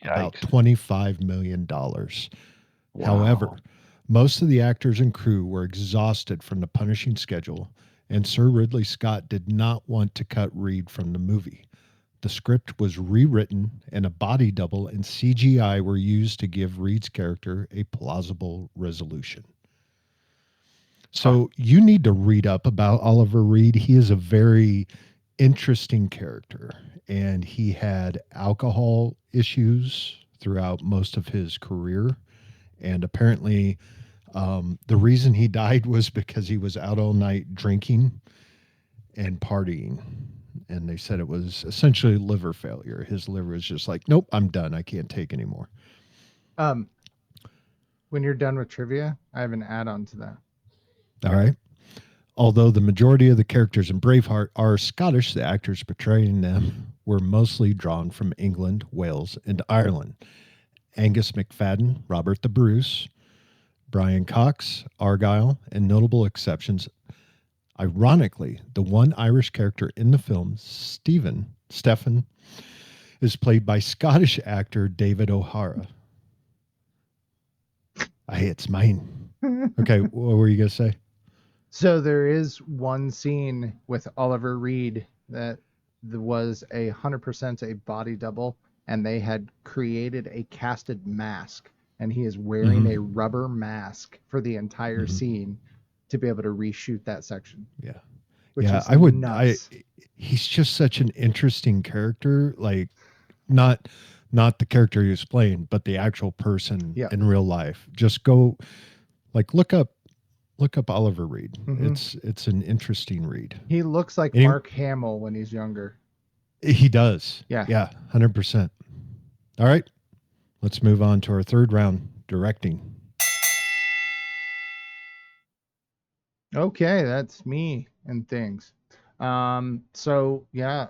about $25 million. Wow. However, most of the actors and crew were exhausted from the punishing schedule, and Sir Ridley Scott did not want to cut Reed from the movie. The script was rewritten, and a body double and CGI were used to give Reed's character a plausible resolution. So you need to read up about Oliver Reed. He is a very interesting character, and he had alcohol issues throughout most of his career. And apparently, the reason he died was because he was out all night drinking and partying. And they said it was essentially liver failure. His liver was just like, nope, I'm done. I can't take anymore. Um, when you're done with trivia, I have an add-on to that. All right. Although the majority of the characters in Braveheart are Scottish, the actors portraying them were mostly drawn from England, Wales, and Ireland. Angus McFadden, Robert the Bruce, Brian Cox, Argyle, and notable exceptions. Ironically, the one Irish character in the film, Stephen, is played by Scottish actor David O'Hara. It's mine. Okay, what were you going to say? So there is one scene with Oliver Reed that was 100% a body double, and they had created a casted mask, and he is wearing a rubber mask for the entire scene to be able to reshoot that section. Yeah. Which yeah, is I would. nuts. He's just such an interesting character. Like, not the character he was playing, but the actual person in real life. Just go, look up Oliver Reed. It's an interesting read. He looks like Mark Hamill when he's younger. He does. Yeah. 100%. All right, let's move on to our third round, directing. Okay, that's me and things. So yeah,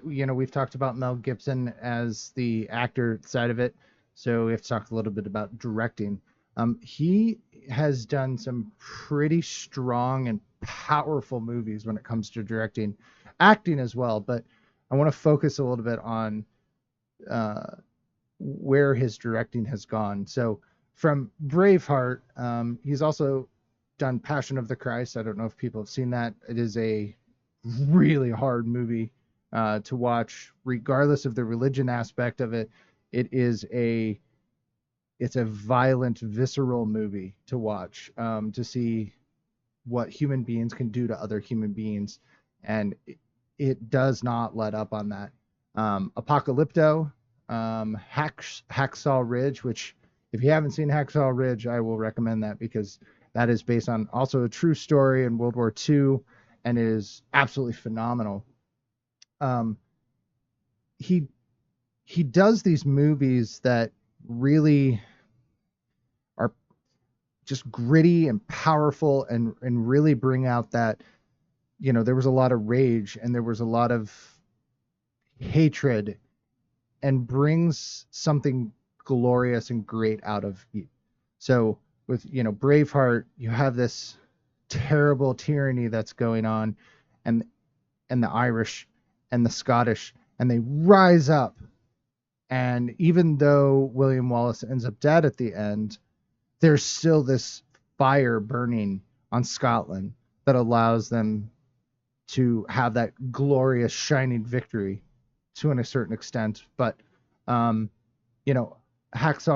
we've talked about Mel Gibson as the actor side of it, so we have to talk a little bit about directing. He has done some pretty strong and powerful movies when it comes to directing, acting as well, but I want to focus a little bit on where his directing has gone. So from Braveheart, he's also done Passion of the Christ. I don't know if people have seen that. It is a really hard movie to watch, regardless of the religion aspect of it. It's a violent, visceral movie to watch, to see what human beings can do to other human beings, and it does not let up on that. Apocalypto, Hacksaw Ridge, which if you haven't seen Hacksaw Ridge, I will recommend that because that is based on also a true story in World War II and it is absolutely phenomenal. He does these movies that really are just gritty and powerful and really bring out that, there was a lot of rage and there was a lot of hatred, and brings something glorious and great out of you. So with, Braveheart, you have this terrible tyranny that's going on, and the Irish and the Scottish, and they rise up. And even though William Wallace ends up dead at the end, there's still this fire burning on Scotland that allows them to have that glorious shining victory to a certain extent. But Hacksaw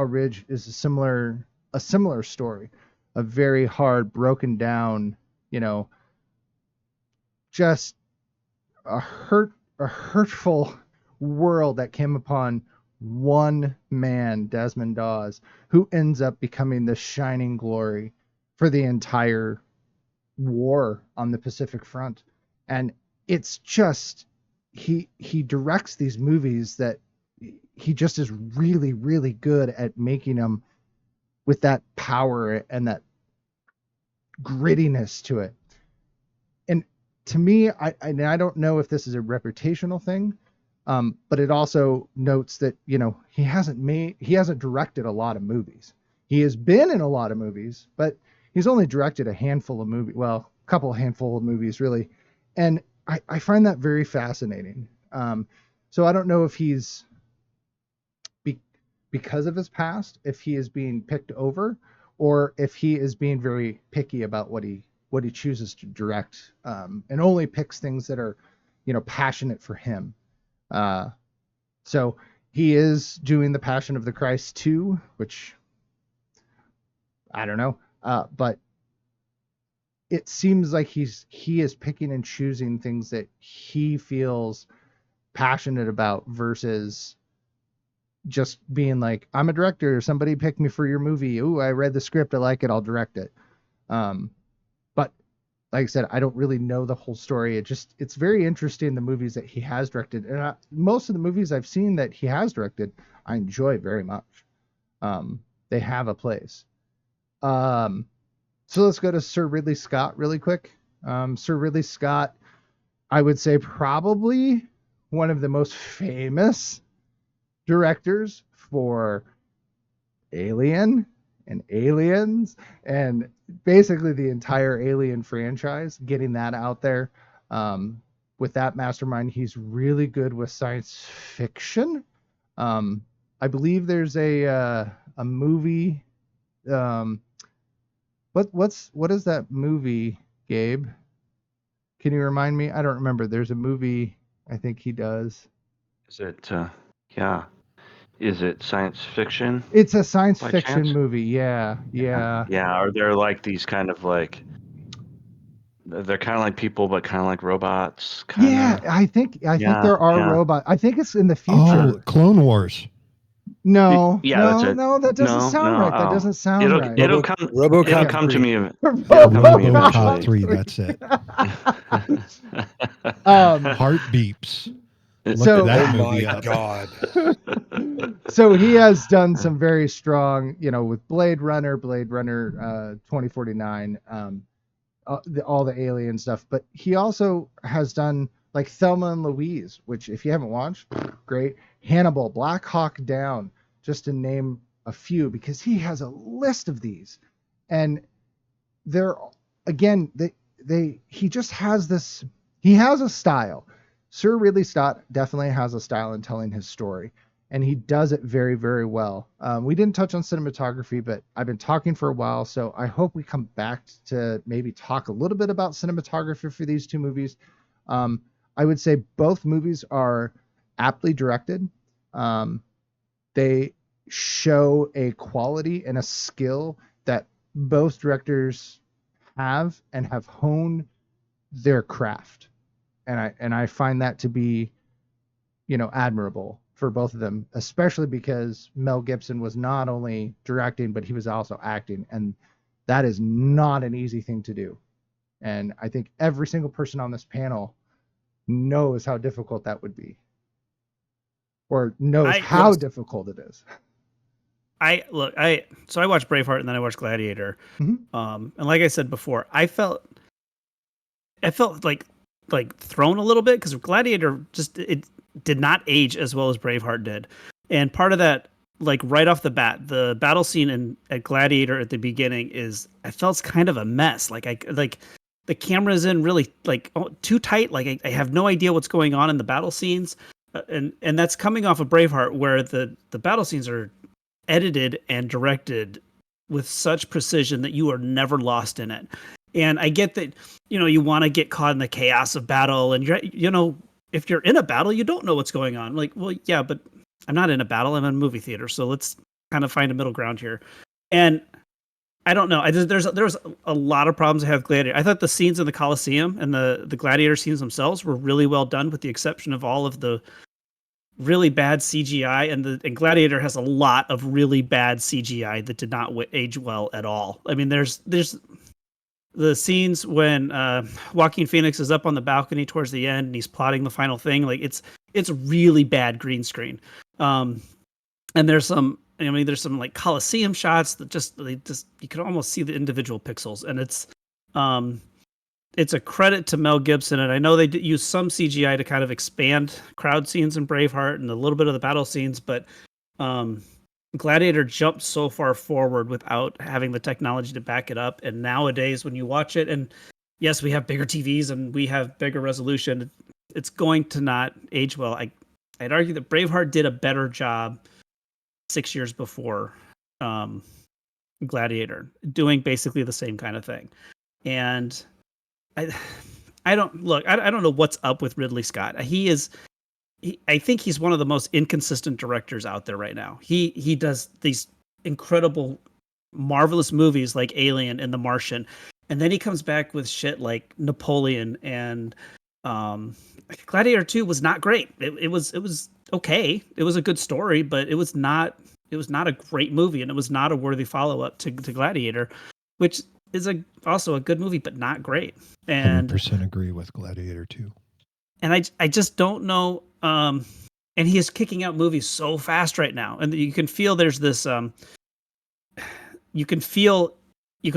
Ridge is a similar story, a very hard, broken down, just a hurtful world that came upon one man, Desmond Dawes, who ends up becoming the shining glory for the entire war on the Pacific Front. And it's just, he directs these movies that he just is really, really good at making them with that power and that grittiness to it. And to me, I don't know if this is a reputational thing, but it also notes that, he hasn't directed a lot of movies. He has been in a lot of movies, but he's only directed a handful of movies. Well, a handful of movies really. And I find that very fascinating. So I don't know if he's, because of his past, if he is being picked over, or if he is being very picky about what he chooses to direct, and only picks things that are, passionate for him. So he is doing the Passion of the Christ 2, which I don't know, but it seems like he is picking and choosing things that he feels passionate about versus just being like, I'm a director, somebody picked me for your movie. Ooh, I read the script, I like it, I'll direct it. But like I said, I don't really know the whole story. It's very interesting, the movies that he has directed. And most of the movies I've seen that he has directed, I enjoy very much. They have a place. So let's go to Sir Ridley Scott really quick. Sir Ridley Scott, I would say probably one of the most famous directors for Alien and Aliens and basically the entire Alien franchise, getting that out there. With that mastermind, he's really good with science fiction. I believe there's a movie. What is that movie, Gabe? Can you remind me? I don't remember. There's a movie I think he does. Is it? Yeah. Is it science fiction? It's a science By fiction chance? movie. Yeah. Yeah. Are there like these kind of like? They're kind of like people, but kind of like robots. Yeah, Kind of. I think Yeah. there are Yeah. robots. I think it's in the Oh, future. Clone Wars. No, Yeah. That's it. no, that doesn't No. sound No. right. That Oh. doesn't sound It'll right. it'll Robo- come. RoboCop It'll come to 3. me. Yeah, It'll come to me RoboCop eventually. 3, that's it. Um, Heart beeps. Look So- that Oh movie my up. god. so he has done some very strong, with Blade Runner 2049, all the alien stuff. But he also has done like Thelma and Louise, which if you haven't watched, great. Hannibal, Black Hawk Down, just to name a few, because he has a list of these, and they're again he just has this. He has a style. Sir Ridley Scott definitely has a style in telling his story, and he does it very, very well. We didn't touch on cinematography, but I've been talking for a while, so I hope we come back to maybe talk a little bit about cinematography for these two movies. I would say both movies are aptly directed. They show a quality and a skill that both directors have and have honed their craft. And I find that to be, admirable for both of them, especially because Mel Gibson was not only directing, but he was also acting. And that is not an easy thing to do. And I think every single person on this panel knows how difficult that would be, or knows how difficult it is. I watched Braveheart and then I watched Gladiator. Mhm. And like I said before, I felt like thrown a little bit because Gladiator it did not age as well as Braveheart did. And part of that, like right off the bat, the battle scene at Gladiator at the beginning I felt kind of a mess. Like the camera's in really too tight. Like I have no idea what's going on in the battle scenes. And that's coming off of Braveheart, where the battle scenes are edited and directed with such precision that you are never lost in it. And I get that, you want to get caught in the chaos of battle, and if you're in a battle, you don't know what's going on. Like, well, yeah, but I'm not in a battle. I'm in a movie theater, so let's kind of find a middle ground here. And I don't know. There's a lot of problems I have with Gladiator. I thought the scenes in the Colosseum and the Gladiator scenes themselves were really well done, with the exception of all of the really bad CGI, and Gladiator has a lot of really bad CGI that did not age well at all. I mean, there's the scenes when Joaquin Phoenix is up on the balcony towards the end and he's plotting the final thing. Like it's really bad green screen. And there's some like Colosseum shots that you can almost see the individual pixels, and it's a credit to Mel Gibson. And I know they did use some CGI to kind of expand crowd scenes in Braveheart and a little bit of the battle scenes, but Gladiator jumped so far forward without having the technology to back it up. And nowadays, when you watch it, and yes, we have bigger TVs and we have bigger resolution, it's going to not age well. I'd argue that Braveheart did a better job 6 years before Gladiator, doing basically the same kind of thing. And I don't know what's up with Ridley Scott. I think he's one of the most inconsistent directors out there right now. He does these incredible, marvelous movies like Alien and The Martian, and then he comes back with shit like Napoleon and Gladiator 2 was not great. It was okay. It was a good story, but it was not a great movie, and it was not a worthy follow up to Gladiator, which is also a good movie, but not great. And 100% agree with Gladiator 2. and I just don't know. And he is kicking out movies so fast right now, and you can feel there's this. You can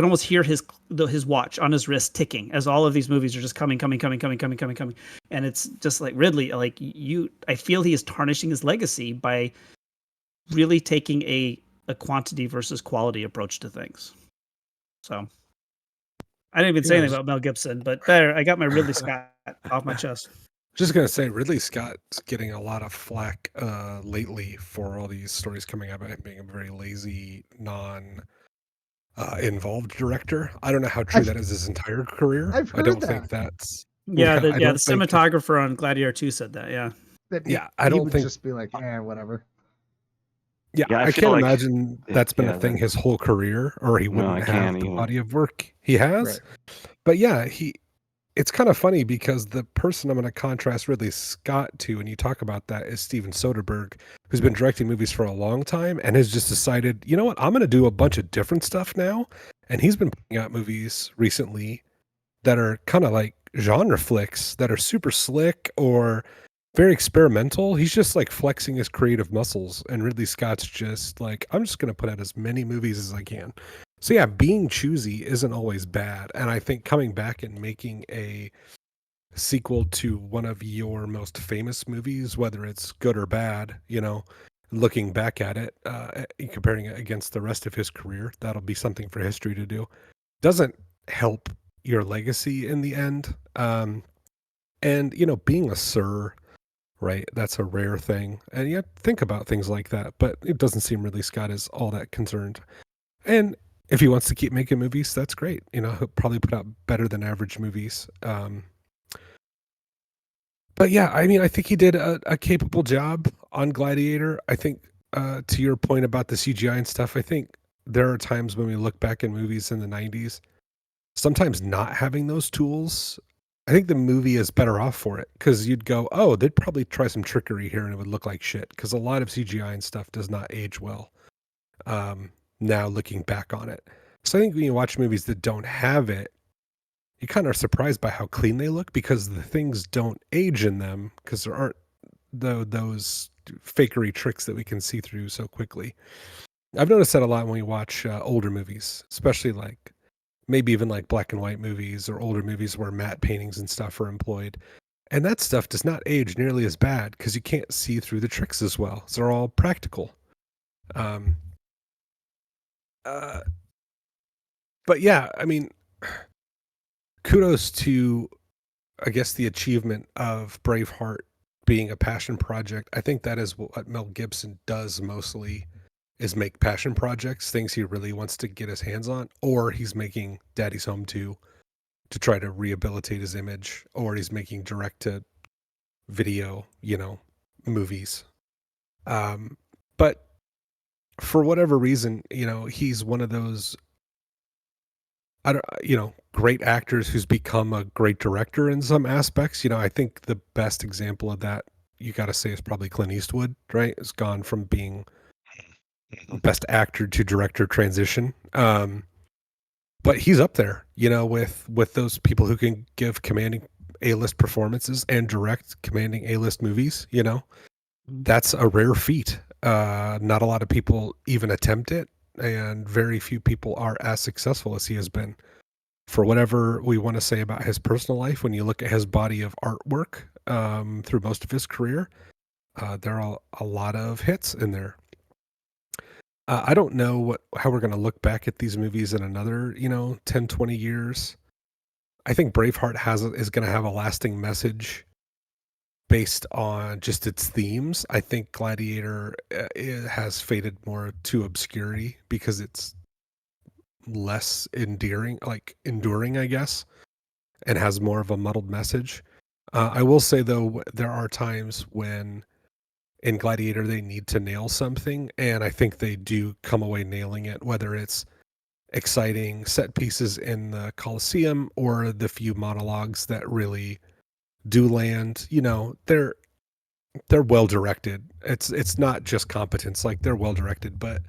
almost hear his watch on his wrist ticking as all of these movies are just coming, and it's just like Ridley. Like I feel he is tarnishing his legacy by really taking a quantity versus quality approach to things. So I didn't even say anything about Mel Gibson, but there, I got my Ridley Scott off my chest. Just gonna say, Ridley Scott's getting a lot of flack lately for all these stories coming out about him being a very lazy, involved director. I don't know how true that is his entire career. I've heard I don't that. think that's Yeah, the I don't think cinematographer on Gladiator 2 said that. Yeah. That Yeah, he I don't would think- just be like, whatever. Yeah, Yeah, I I feel can't like imagine that's been yeah, a thing that- his whole career, or he No, I wouldn't have can't the either. body of work he has. Right. But yeah, it's kind of funny because the person I'm going to contrast Ridley Scott to, and you talk about that, is Steven Soderbergh, who's been directing movies for a long time and has just decided, you know what, I'm going to do a bunch of different stuff now. And he's been putting out movies recently that are kind of like genre flicks that are super slick or very experimental. He's just like flexing his creative muscles. And Ridley Scott's just like, I'm just going to put out as many movies as I can. So yeah, being choosy isn't always bad. And I think coming back and making a sequel to one of your most famous movies, whether it's good or bad, looking back at it, comparing it against the rest of his career, that'll be something for history to do. Doesn't help your legacy in the end. And, being a sir, right, that's a rare thing. And you think about things like that, but it doesn't seem Ridley Scott is all that concerned. And if he wants to keep making movies, that's great. He'll probably put out better than average movies. But yeah, I mean, I think he did a capable job on Gladiator. I think, to your point about the CGI and stuff, I think there are times when we look back in movies in the 90s, sometimes not having those tools, I think the movie is better off for it, because you'd go, oh, they'd probably try some trickery here and it would look like shit, because a lot of CGI and stuff does not age well. Now looking back on it. So I think when you watch movies that don't have it, you kind of are surprised by how clean they look, because the things don't age in them, because there aren't those fakery tricks that we can see through so quickly. I've noticed that a lot when we watch older movies, especially like maybe even like black and white movies or older movies where matte paintings and stuff are employed. And that stuff does not age nearly as bad because you can't see through the tricks as well. So they're all practical. But yeah, I mean, kudos to, I guess, the achievement of Braveheart being a passion project. I think that is what Mel Gibson does mostly, is make passion projects, things he really wants to get his hands on, or he's making Daddy's Home 2 to try to rehabilitate his image, or he's making direct to video, movies. But for whatever reason, he's one of those, great actors who's become a great director in some aspects. I think the best example of that, you got to say, is probably Clint Eastwood, right? It's gone from being best actor to director transition. But he's up there, with those people who can give commanding A-list performances and direct commanding A-list movies. That's a rare feat. Not a lot of people even attempt it, and very few people are as successful as he has been. For whatever we want to say about his personal life, when you look at his body of artwork through most of his career, there are a lot of hits in there. I don't know how we're going to look back at these movies in another, 10, 20 years. I think Braveheart is going to have a lasting message based on just its themes. I think Gladiator it has faded more to obscurity because it's less enduring, I guess, and has more of a muddled message. I will say, though, there are times when in Gladiator they need to nail something, and I think they do come away nailing it, whether it's exciting set pieces in the Colosseum or the few monologues that really do land. You know, they're well directed. It's not just competence, like they're well directed, but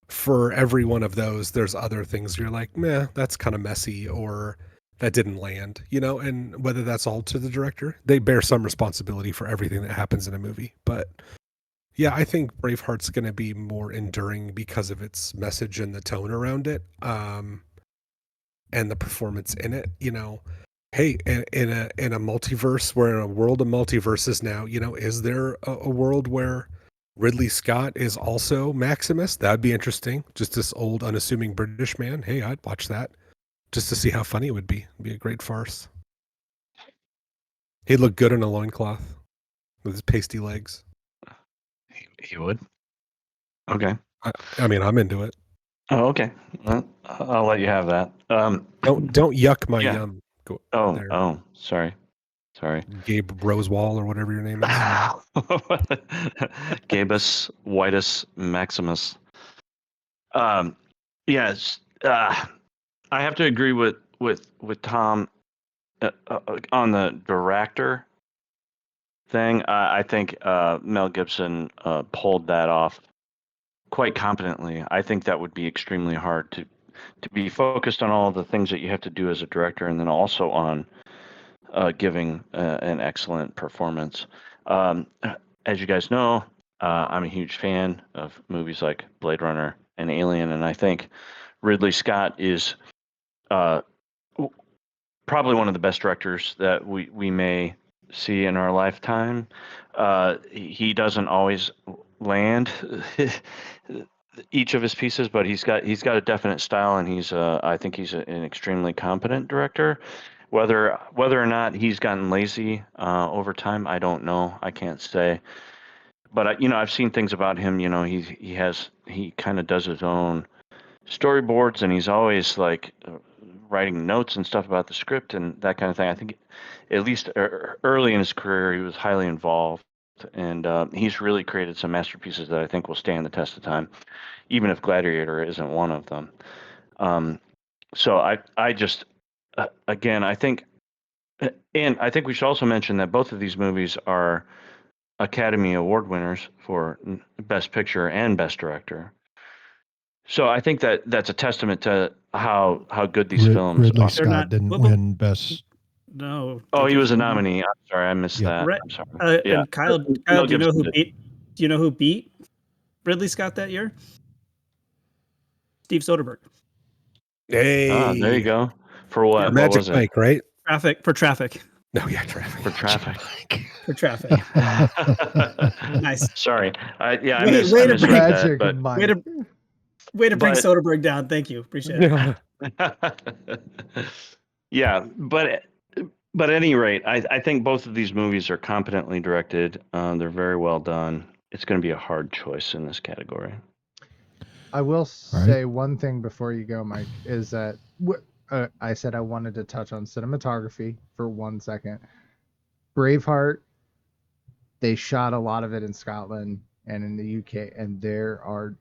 for every one of those, there's other things you're like, meh, that's kind of messy, or that didn't land, you know, and whether that's all to the director, they bear some responsibility for everything that happens in a movie. But yeah, I think Braveheart's going to be more enduring because of its message and the tone around it, and the performance in it. You know, hey, in a multiverse, we're in a world of multiverses now. You know, is there a world where Ridley Scott is also Maximus? That'd be interesting. Just this old, unassuming British man. Hey, I'd watch that just to see how funny it would be. It'd be a great farce. He'd look good in a loincloth with his pasty legs. He would. Okay. I mean, I'm into it. Oh, okay. Well, I'll let you have that. Don't yuck my Yeah. yum. Go there. Oh, sorry. Gabe Rosewall or whatever your name is. Gabus Whitus Maximus. Yes. I have to agree with Tom on the director thing. I think Mel Gibson pulled that off quite competently. I think that would be extremely hard to be focused on all the things that you have to do as a director, and then also on giving an excellent performance. As you guys know, I'm a huge fan of movies like Blade Runner and Alien, and I think Ridley Scott is probably one of the best directors that we may see in our lifetime. He doesn't always land each of his pieces, but he's got a definite style, and I think he's an extremely competent director. Whether or not he's gotten lazy over time, I don't know. I can't say. But I've seen things about him. You know, he kind of does his own storyboards, and he's always like writing notes and stuff about the script and that kind of thing. I think at least early in his career, he was highly involved, and he's really created some masterpieces that I think will stand the test of time, even if Gladiator isn't one of them. So I just again, I think we should also mention that both of these movies are Academy Award winners for Best Picture and Best Director. So I think that's a testament to how good these films Ridley are. Scott didn't win Best. No. Oh, he was a nominee. I'm sorry, I missed that. Right. I'm sorry. Yeah. And Kyle, do you know who beat? Do you know who beat Ridley Scott that year? Steve Soderbergh. Hey, there you go. For what? Yeah, What Magic was it? Mike, right? Traffic. No, yeah, traffic. For traffic. For traffic. Nice. Sorry. I Way to misread bring- that. Magic But Mike. Way to bring But- Soderbergh down. Thank you. Appreciate it. yeah, but at any rate, I think both of these movies are competently directed. They're very well done. It's going to be a hard choice in this category. I will All right. say one thing before you go, Mike, is that I said I wanted to touch on cinematography for 1 second. Braveheart, they shot a lot of it in Scotland and in the UK, and there are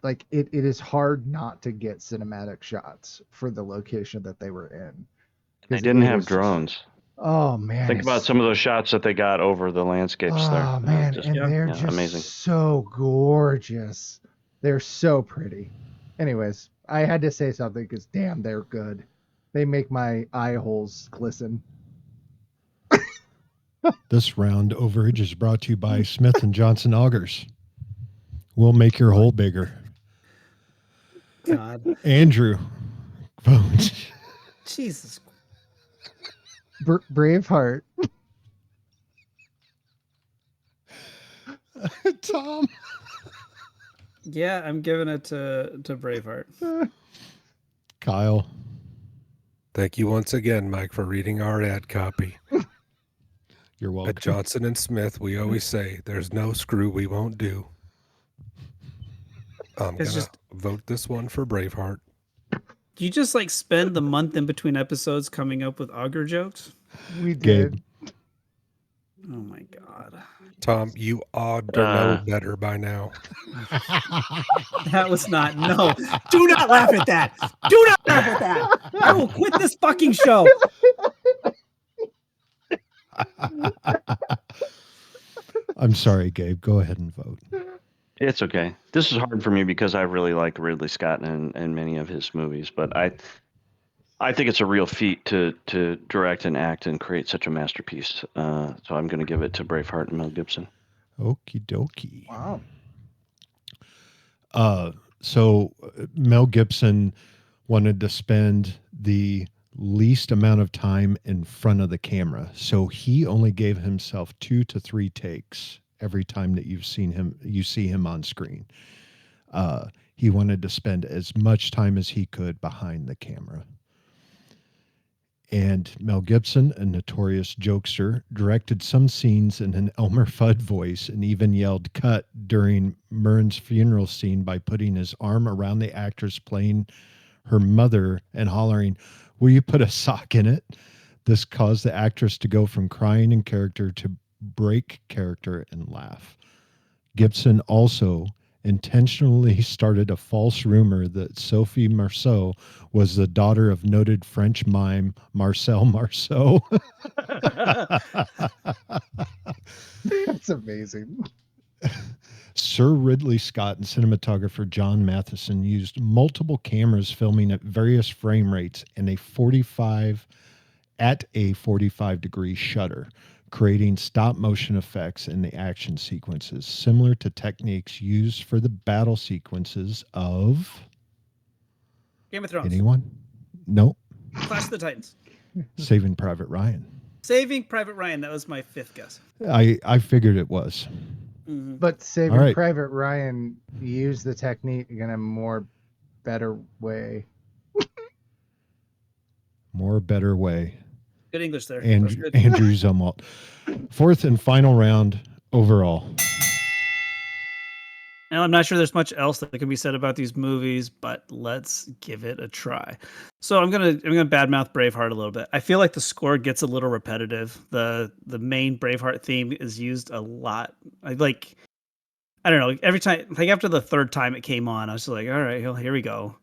like it is hard not to get cinematic shots for the location that they were in. They 'Cause didn't it have is- drones. Oh man. Think about some of those shots that they got over the landscapes there. Oh man, Just- and they're yeah, just amazing. so gorgeous. They're so pretty. Anyways, I had to say something because damn, they're good. They make my eye holes glisten. This round overage is brought to you by Smith and Johnson Augers. We'll make your hole bigger. God. Andrew votes. Jesus. Braveheart. Tom. Yeah, I'm giving it to Braveheart. Kyle. Thank you once again, Mike, for reading our ad copy. You're welcome. At Johnson and Smith, we always say there's no screw we won't do. I'm It's gonna just- vote this one for Braveheart. Do you just like spend the month in between episodes coming up with auger jokes? We Gabe. did. Oh my god. Tom, you ought to know better by now. That was not no. Do not laugh at that. Do not laugh at that. I will quit this fucking show. I'm sorry, Gabe. Go ahead and vote. It's okay. This is hard for me because I really like Ridley Scott and many of his movies, but I think it's a real feat to direct and act and create such a masterpiece. So I'm going to give it to Braveheart and Mel Gibson. Okie dokie. Wow. So Mel Gibson wanted to spend the least amount of time in front of the camera. So he only gave himself 2 to 3 takes every time that you see him on screen. He wanted to spend as much time as he could behind the camera. And Mel Gibson, a notorious jokester, directed some scenes in an Elmer Fudd voice and even yelled "cut" during Murn's funeral scene by putting his arm around the actress playing her mother and hollering, "Will you put a sock in it?" This caused the actress to go from crying in character to break character and laugh. Gibson also intentionally started a false rumor that Sophie Marceau was the daughter of noted French mime Marcel Marceau. That's amazing. Sir Ridley Scott and cinematographer John Matheson used multiple cameras filming at various frame rates and a 45 degree shutter, creating stop motion effects in the action sequences, similar to techniques used for the battle sequences of Game of Thrones. anyone? Nope. Clash of the Titans. Saving Private Ryan. Saving Private Ryan. That was my 5th guess. I figured it was. Mhm. But Saving All right. Private Ryan used the technique in a more better way. More better way. Good English there. That was And good. Andrew Zumwalt. 4th and final round overall. Now, I'm not sure there's much else that can be said about these movies, but let's give it a try. So I'm gonna badmouth Braveheart a little bit. I feel like the score gets a little repetitive. The main Braveheart theme is used a lot. I don't know. Every time, like after the 3rd time it came on, I was just like, all right, here we go.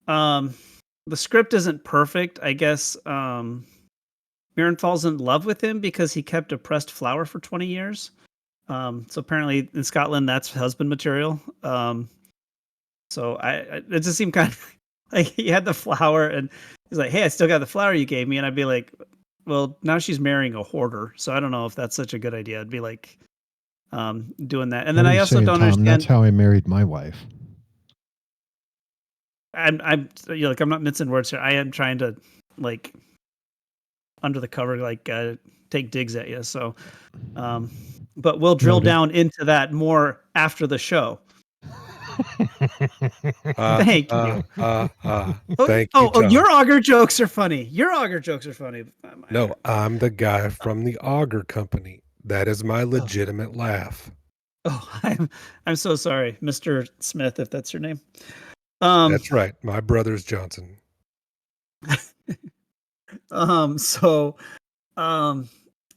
The script isn't perfect. I guess Mirren falls in love with him because he kept a pressed flower for 20 years. So apparently in Scotland, that's husband material. So it just seemed kind of like he had the flower and he's like, "Hey, I still got the flower you gave me." And I'd be like, "Well, now she's marrying a hoarder." So I don't know if that's such a good idea. I'd be like, doing that. And then What are I you also saying, don't Tom? understand. That's how I married my wife. I'm not mincing words here. I am trying to like under the cover, like take digs at you. So, but we'll drill Noted. down into that more after the show. Thank you. Thank you, Tom. Your auger jokes are funny. Your auger jokes are funny. No, I'm the guy from the Auger Company. That is my legitimate laugh. Oh, I'm so sorry, Mr. Smith, if that's your name. That's right. My brother's Johnson. I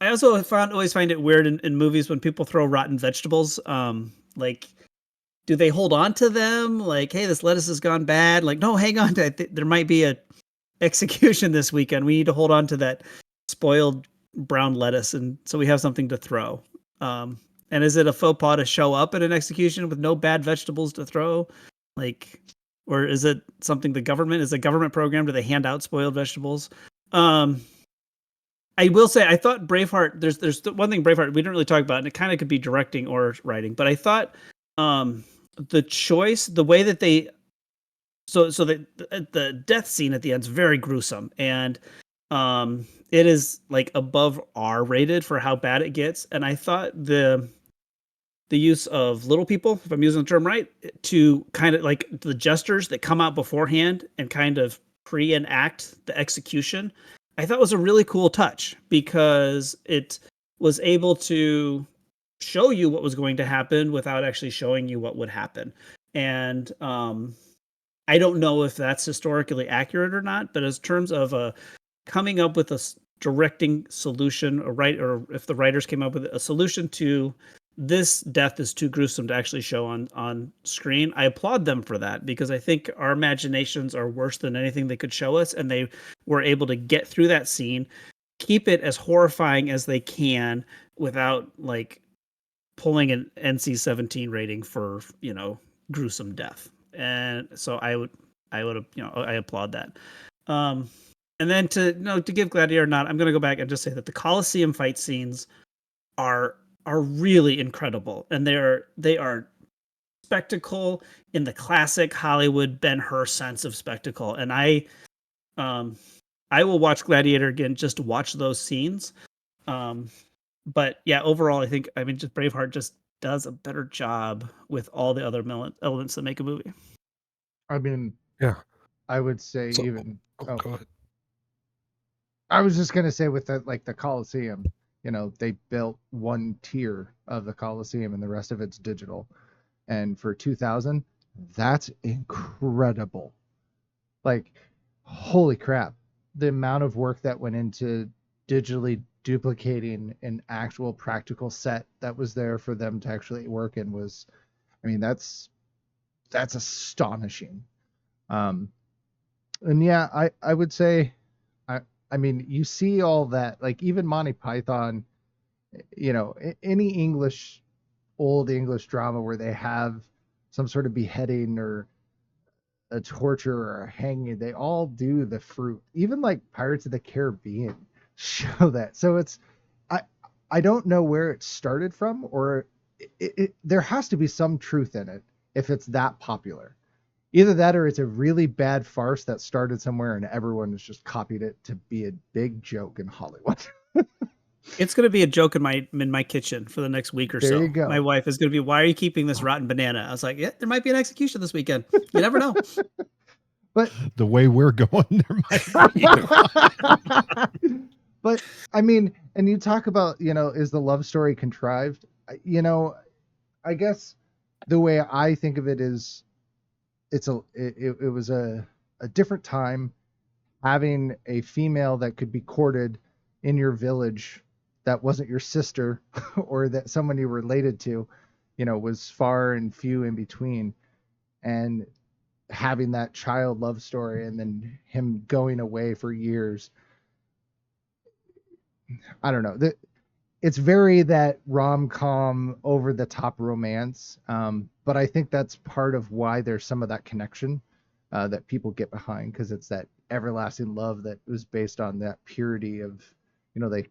also always find it weird in movies when people throw rotten vegetables. Like, do they hold on to them? Like, hey, this lettuce has gone bad. Like, no, hang on. There might be a execution this weekend. We need to hold on to that spoiled brown lettuce, and so we have something to throw. And is it a faux pas to show up at an execution with no bad vegetables to throw? Like, or is it something the government is a government program? Do they hand out spoiled vegetables? I will say I thought Braveheart. There's one thing Braveheart we didn't really talk about, and it kind of could be directing or writing. But I thought the choice, the way that they, so the death scene at the end is very gruesome, and it is like above R rated for how bad it gets. And I thought the use of little people, if I'm using the term right, to kind of like the gestures that come out beforehand and kind of pre-enact the execution, I thought was a really cool touch because it was able to show you what was going to happen without actually showing you what would happen. And I don't know if that's historically accurate or not, but as terms of coming up with a directing solution, or if the writers came up with a solution to this death is too gruesome to actually show on screen, I applaud them for that, because I think our imaginations are worse than anything they could show us, and they were able to get through that scene keep it as horrifying as they can without like pulling an NC-17 rating for, you know, gruesome death. And so I would, you know, I applaud that. And then to give Gladiator a nod, I'm going to go back and just say that the Colosseum fight scenes are really incredible, and they are spectacle in the classic Hollywood Ben-Hur sense of spectacle. And I will watch Gladiator again just to watch those scenes. But yeah, overall, I mean, just Braveheart just does a better job with all the other elements that make a movie. I mean, Yeah. I would say So- even. Go ahead. I was just gonna say with the Colosseum, you know, they built one tier of the Colosseum and the rest of it's digital. And for 2000, that's incredible. Like, holy crap. The amount of work that went into digitally duplicating an actual practical set that was there for them to actually work in was, I mean, that's astonishing. And yeah, I would say, I mean, you see all that, like even Monty Python, you know, any old English drama where they have some sort of beheading or a torture or a hanging, they all do the fruit. Even like Pirates of the Caribbean show that. So it's, I don't know where it started from, or there has to be some truth in it if it's that popular. Either that or it's a really bad farce that started somewhere and everyone has just copied it to be a big joke in Hollywood. It's going to be a joke in my kitchen for the next week or There so. you go. My wife is going to be, "Why are you keeping this rotten banana?" I was like, "Yeah, there might be an execution this weekend. You never know." But The way we're going, there might be. but I mean, and you talk about, you know, is the love story contrived? You know, I guess the way I think of it is it was a different time. Having a female that could be courted in your village that wasn't your sister or that someone you were related to, you know, was far and few in between. And having that child love story and then him going away for years. I don't know. It's very that rom-com over the top romance. But I think that's part of why there's some of that connection that people get behind, because it's that everlasting love that was based on that purity of, you know, they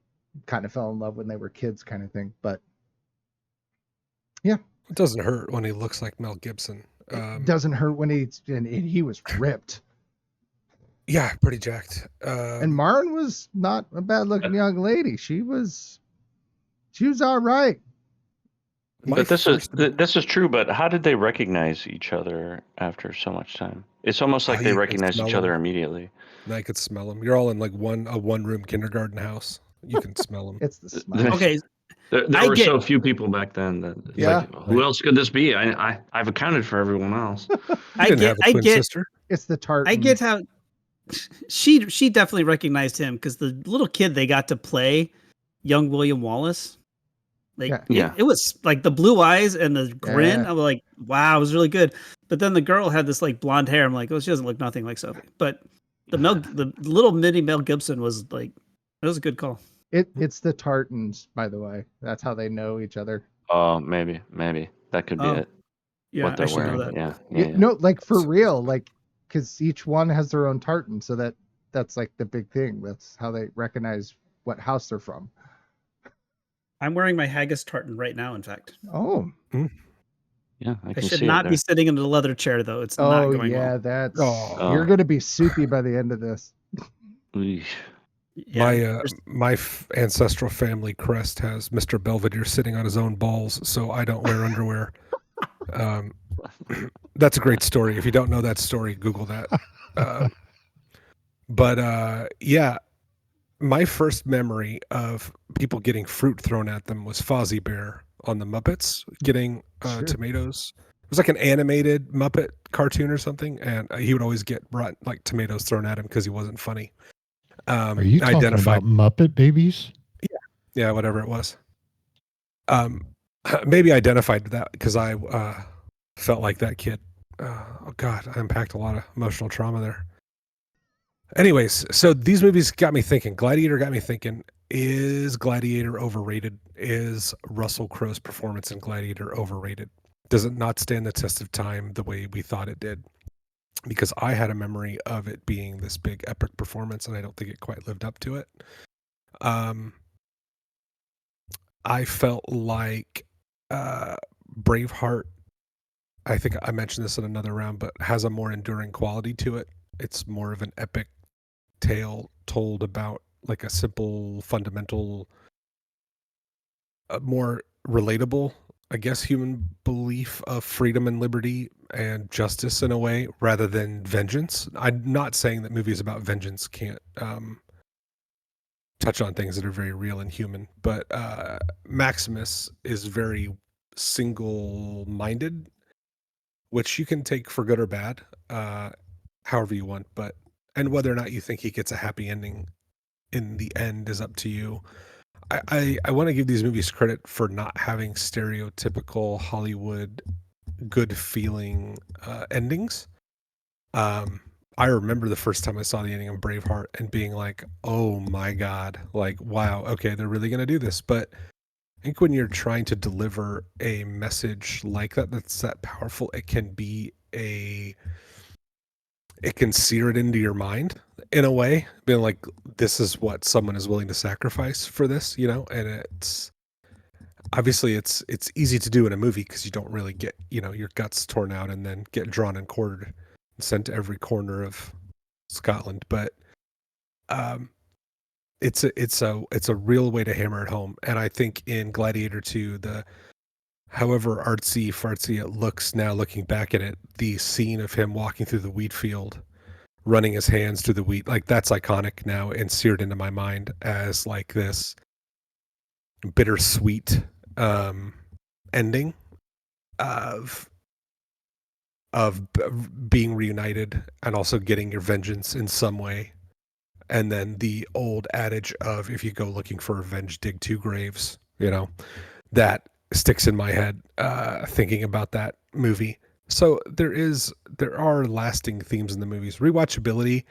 kind of fell in love when they were kids kind of thing. But yeah, It doesn't hurt when he looks like Mel Gibson. it doesn't hurt when he was ripped. Yeah, pretty jacked. And Marin was not a bad looking young lady. She was all right. But this is true. But how did they recognize each other after so much time? It's almost like they you can recognized each smell other them. immediately. I could smell them. You're all in like a one room kindergarten house. You can smell them. It's the smell. Okay, There I were get- so few people back then that it's Yeah. like, who else could this be? I've accounted for everyone else. I didn't get, have a I twin get, sister. It's the tart. I get how she definitely recognized him, because the little kid they got to play, young William Wallace, like Yeah. it was like the blue eyes and the grin. Yeah. I was like, wow, it was really good. But then the girl had this like blonde hair. I'm like, oh, she doesn't look nothing like Sophie. But the little mini Mel Gibson was like, it was a good call. It's the tartans, by the way. That's how they know each other. Oh, maybe that could be Oh, it. Yeah, What I they're should know wearing. that. Yeah. No, like for real, like because each one has their own tartan, so that's like the big thing. That's how they recognize what house they're from. I'm wearing my haggis tartan right now. In fact, Oh, Yeah, I I can should see not it be there. sitting in a leather chair though. It's not going yeah, well. that's Oh. you're gonna be soupy by the end of this. Eesh. Yeah, My ancestral family crest has Mr. Belvedere sitting on his own balls, so I don't wear underwear. That's a great story. If you don't know that story, Google that. Yeah, my first memory of people getting fruit thrown at them was Fozzie Bear on the Muppets getting Sure. tomatoes. It was like an animated Muppet cartoon or something, and he would always get brought like tomatoes thrown at him because he wasn't funny. Are you talking identified about Muppet Babies? Yeah, whatever it was. Maybe identified that because I felt like that kid. Oh God, I unpacked a lot of emotional trauma there. Anyways, so these movies got me thinking. Gladiator got me thinking. Is Gladiator overrated? Is Russell Crowe's performance in Gladiator overrated? Does it not stand the test of time the way we thought it did? Because I had a memory of it being this big epic performance, and I don't think it quite lived up to it. I felt like Braveheart, I think I mentioned this in another round, but has a more enduring quality to it. It's more of an epic tale told about like a simple, fundamental, more relatable, I guess, human belief of freedom and liberty and justice in a way, rather than vengeance. I'm not saying that movies about vengeance can't touch on things that are very real and human, but Maximus is very single-minded, which you can take for good or bad, however you want, and whether or not you think he gets a happy ending in the end is up to you. I want to give these movies credit for not having stereotypical Hollywood good feeling endings. I remember the first time I saw the ending of Braveheart and being like, oh my God, like, wow, okay, they're really going to do this. But I think when you're trying to deliver a message like that, that's that powerful, it can sear it into your mind in a way, being like, this is what someone is willing to sacrifice for this, and it's obviously it's easy to do in a movie because you don't really get, your guts torn out and then get drawn and quartered and sent to every corner of Scotland. But it's a real way to hammer it home. And I think in Gladiator 2, however artsy fartsy it looks now looking back at it, the scene of him walking through the wheat field, running his hands through the wheat, like that's iconic now and seared into my mind as like this bittersweet ending of being reunited and also getting your vengeance in some way. And then the old adage of, if you go looking for revenge, dig two graves, that sticks in my head thinking about that movie. So there are lasting themes in the movies. Rewatchability.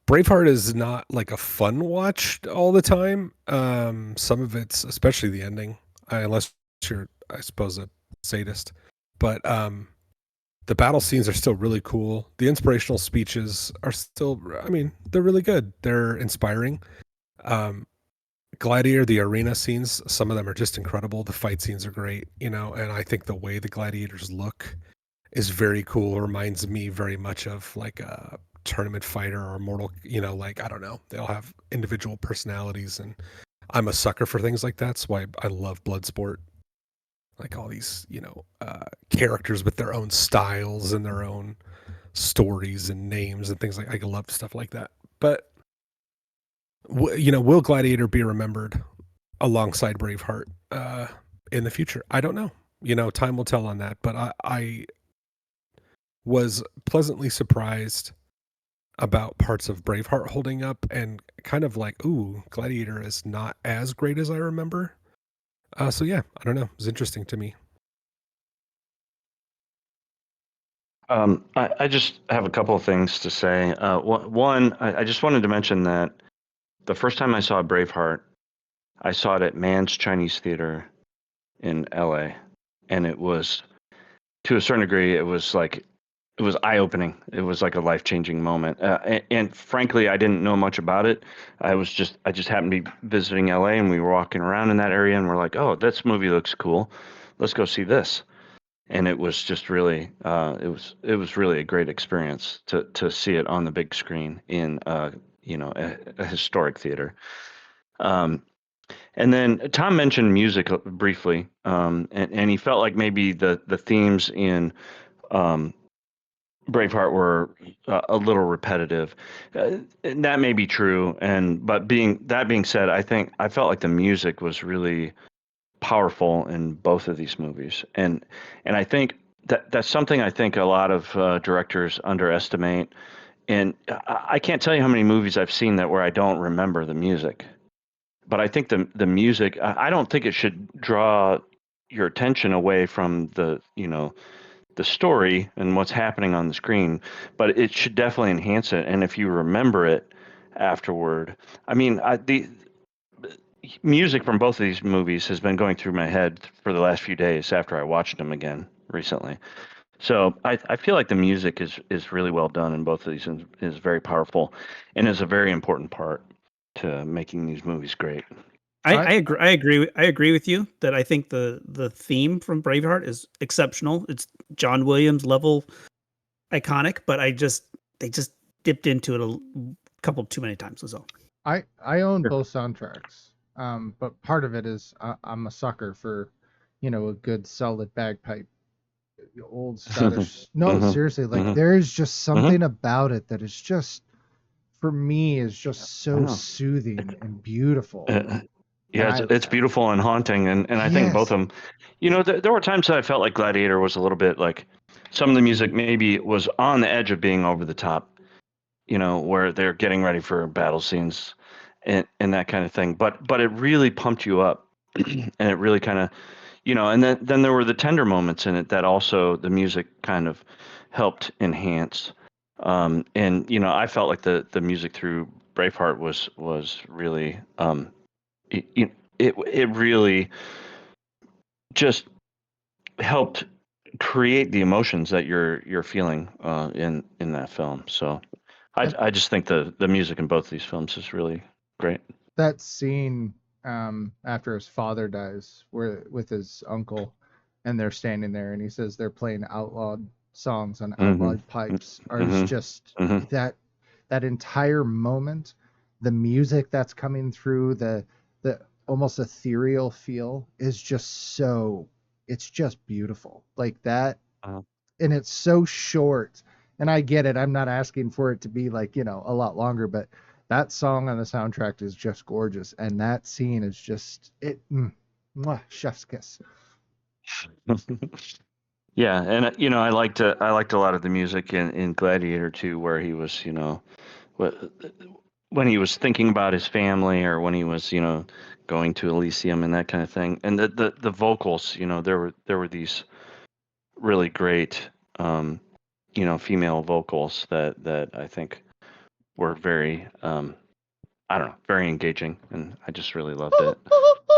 Braveheart is not like a fun watch all the time. Some of it's, especially the ending, unless you're, I suppose, a sadist. But the battle scenes are still really cool. The inspirational speeches are still, I mean, they're really good. They're inspiring. Gladiator, the arena scenes, some of them are just incredible. The fight scenes are great, and I think the way the gladiators look is very cool. It reminds me very much of like a tournament fighter or mortal, like, I don't know. They all have individual personalities, and I'm a sucker for things like that. That's why I love Bloodsport. Like all these, characters with their own styles and their own stories and names and things like, I love stuff like that. But will Gladiator be remembered alongside Braveheart in the future? I don't know. Time will tell on that. But I was pleasantly surprised about parts of Braveheart holding up, and kind of like, ooh, Gladiator is not as great as I remember. So yeah, I don't know. It was interesting to me. I just have a couple of things to say. One, I just wanted to mention that the first time I saw Braveheart, I saw it at Mann's Chinese Theater in LA. And it was, to a certain degree, it was eye-opening. It was like a life-changing moment. And frankly, I didn't know much about it. I just happened to be visiting LA, and we were walking around in that area, and we're like, oh, this movie looks cool. Let's go see this. And it was just really, it was really a great experience to see it on the big screen in, a historic theater. And then Tom mentioned music briefly, and he felt like maybe the themes in Braveheart were a little repetitive. And that may be true, but that being said, I felt like the music was really powerful in both of these movies, and I think that's something I think a lot of directors underestimate. And I can't tell you how many movies I've seen where I don't remember the music. But I think the music, I don't think it should draw your attention away from the the story and what's happening on the screen, but it should definitely enhance it. And if you remember it afterward, I mean, the music from both of these movies has been going through my head for the last few days after I watched them again recently. So I feel like the music is really well done in both of these and is very powerful and is a very important part to making these movies great. I agree. I agree with you that I think the theme from Braveheart is exceptional. It's John Williams level iconic, but they just dipped into it a couple too many times. Was all. I own both soundtracks, but part of it is I'm a sucker for, a good solid bagpipe, old Scottish. No, Mhm. seriously, like Mhm. there is just something about it that is just, for me, is just I so know. soothing and beautiful. Yeah, And it's beautiful and haunting, and I think both yes, of them. There were times that I felt like Gladiator was a little bit like some of the music maybe was on the edge of being over the top. Where they're getting ready for battle scenes and that kind of thing. But it really pumped you up, and it really kind of, and then there were the tender moments in it that also the music kind of helped enhance. And I felt like the music through Braveheart was really it, it really just helped create the emotions that you're feeling in that film. So that I just think the music in both these films is really great. that scene after his father dies, where with his uncle, and they're standing there, and he says they're playing outlawed songs on Hmm. outlawed pipes, is Hmm. just Hmm. that entire moment, the music that's coming through, the almost ethereal feel is just so, it's just beautiful like that. Uh, And it's so short, and I get it, I'm not asking for it to be like, a lot longer, but that song on the soundtrack is just gorgeous, and that scene is just it. Chef's kiss. yeah, and I liked a lot of the music in Gladiator too, where he was wh- when he was thinking about his family or when he was going to Elysium and that kind of thing, and the vocals, there were these really great female vocals that I think were very I don't know, very engaging, and I just really loved it.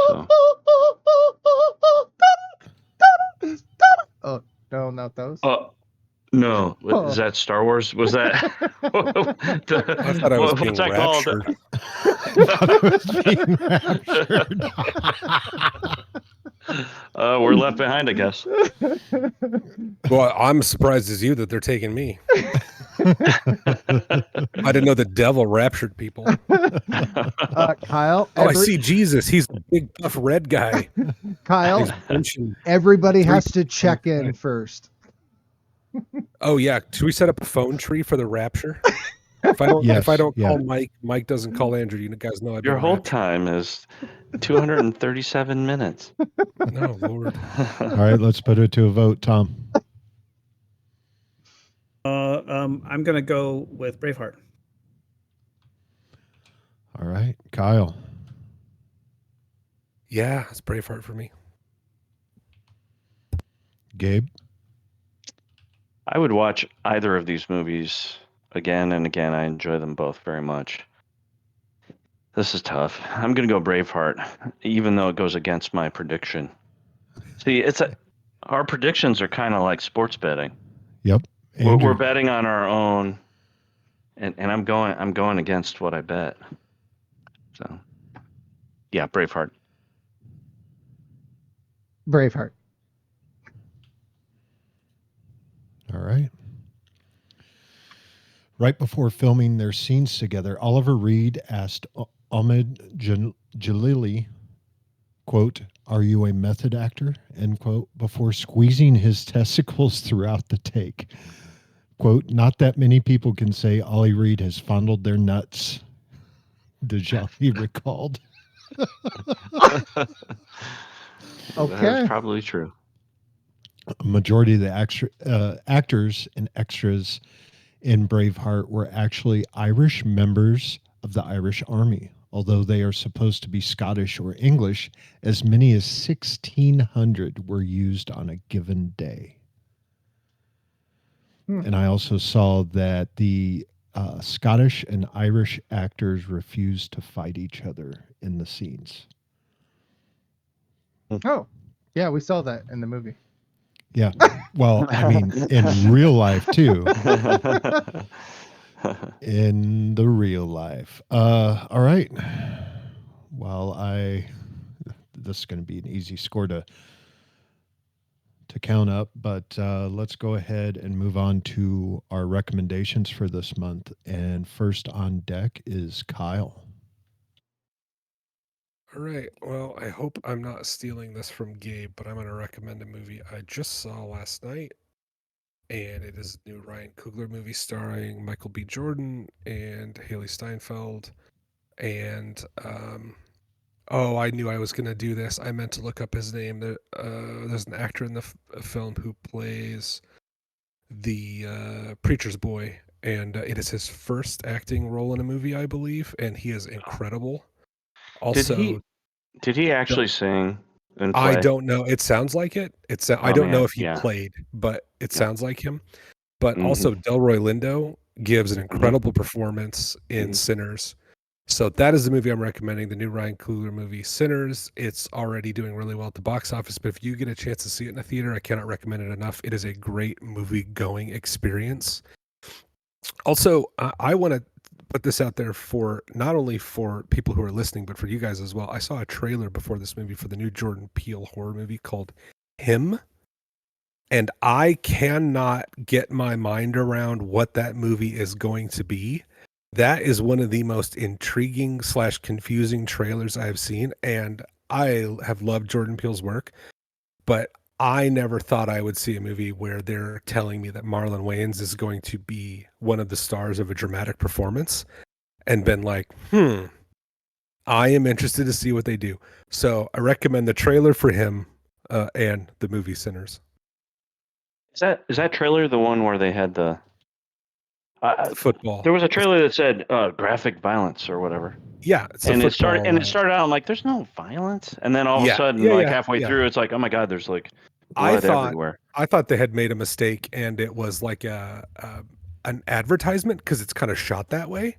So Oh no, not those. oh no, is Oh. that Star Wars? Was that I thought I was what's being that called? raptured. I thought I was being raptured. We're left behind, I guess. Well, I'm as surprised as you that they're taking me. I didn't know the devil raptured people. Kyle, Oh, I see Jesus. He's the big buff red guy. Kyle, He's punching. everybody Three has to points check on the in side. first. Oh yeah, should we set up a phone tree for the rapture? If I don't Yes, call yeah. Mike, Mike doesn't call Andrew. You guys know I've Your been whole raptured. time is 237 minutes. No, Lord. All right, let's put it to a vote, Tom. I'm gonna go with Braveheart. All right, Kyle. Yeah, it's Braveheart for me. Gabe. I would watch either of these movies again and again. I enjoy them both very much. This is tough. I'm gonna go Braveheart, even though it goes against my prediction. See, our predictions are kind of like sports betting. Yep. We're Andrew. betting on our own, and I'm going against what I bet. So, yeah, Braveheart. Braveheart. All right. Right before filming their scenes together, Oliver Reed asked Ahmed Jalili, quote, "Are you a method actor?" end quote, before squeezing his testicles throughout the take. Quote, "Not that many people can say Ollie Reed has fondled their nuts," Djali recalled. That is Okay. probably true. A majority of the actors and extras in Braveheart were actually Irish members of the Irish Army, although they are supposed to be Scottish or English. As many as 1,600 were used on a given day. And I also saw that the Scottish and Irish actors refused to fight each other in the scenes. Oh, yeah, we saw that in the movie. Yeah. Well, I mean, in real life too. In the real life. All right. Well, this is going to be an easy score to count up, but let's go ahead and move on to our recommendations for this month. And first on deck is Kyle. All right. Well, I hope I'm not stealing this from Gabe, but I'm going to recommend a movie I just saw last night. And it is a new Ryan Coogler movie starring Michael B. Jordan and Haley Steinfeld. And, I knew I was going to do this. I meant to look up his name. There's an actor in the film who plays the preacher's boy. And it is his first acting role in a movie, I believe. And he is incredible. Also, did he actually sing and play? I don't know. It sounds like it. I don't know if he played, but it sounds like him. But also, Delroy Lindo gives an incredible performance in Sinners. So that is the movie I'm recommending, the new Ryan Coogler movie, Sinners. It's already doing really well at the box office, but if you get a chance to see it in a theater, I cannot recommend it enough. It is a great movie-going experience. Also, I want to put this out there for not only for people who are listening, but for you guys as well. I saw a trailer before this movie for the new Jordan Peele horror movie called Him. And I cannot get my mind around what that movie is going to be. That is one of the most intriguing / confusing trailers I've seen. And I have loved Jordan Peele's work, but I never thought I would see a movie where they're telling me that Marlon Wayans is going to be one of the stars of a dramatic performance, and been like, I am interested to see what they do. So I recommend the trailer for Him and the movie Sinners. Is that trailer the one where they had the football? There was a trailer that said graphic violence or whatever. Yeah, it started out. I'm like, there's no violence, and then all of a sudden, halfway through, it's like, oh my god, there's like blood everywhere. I thought they had made a mistake, and it was like an advertisement because it's kind of shot that way.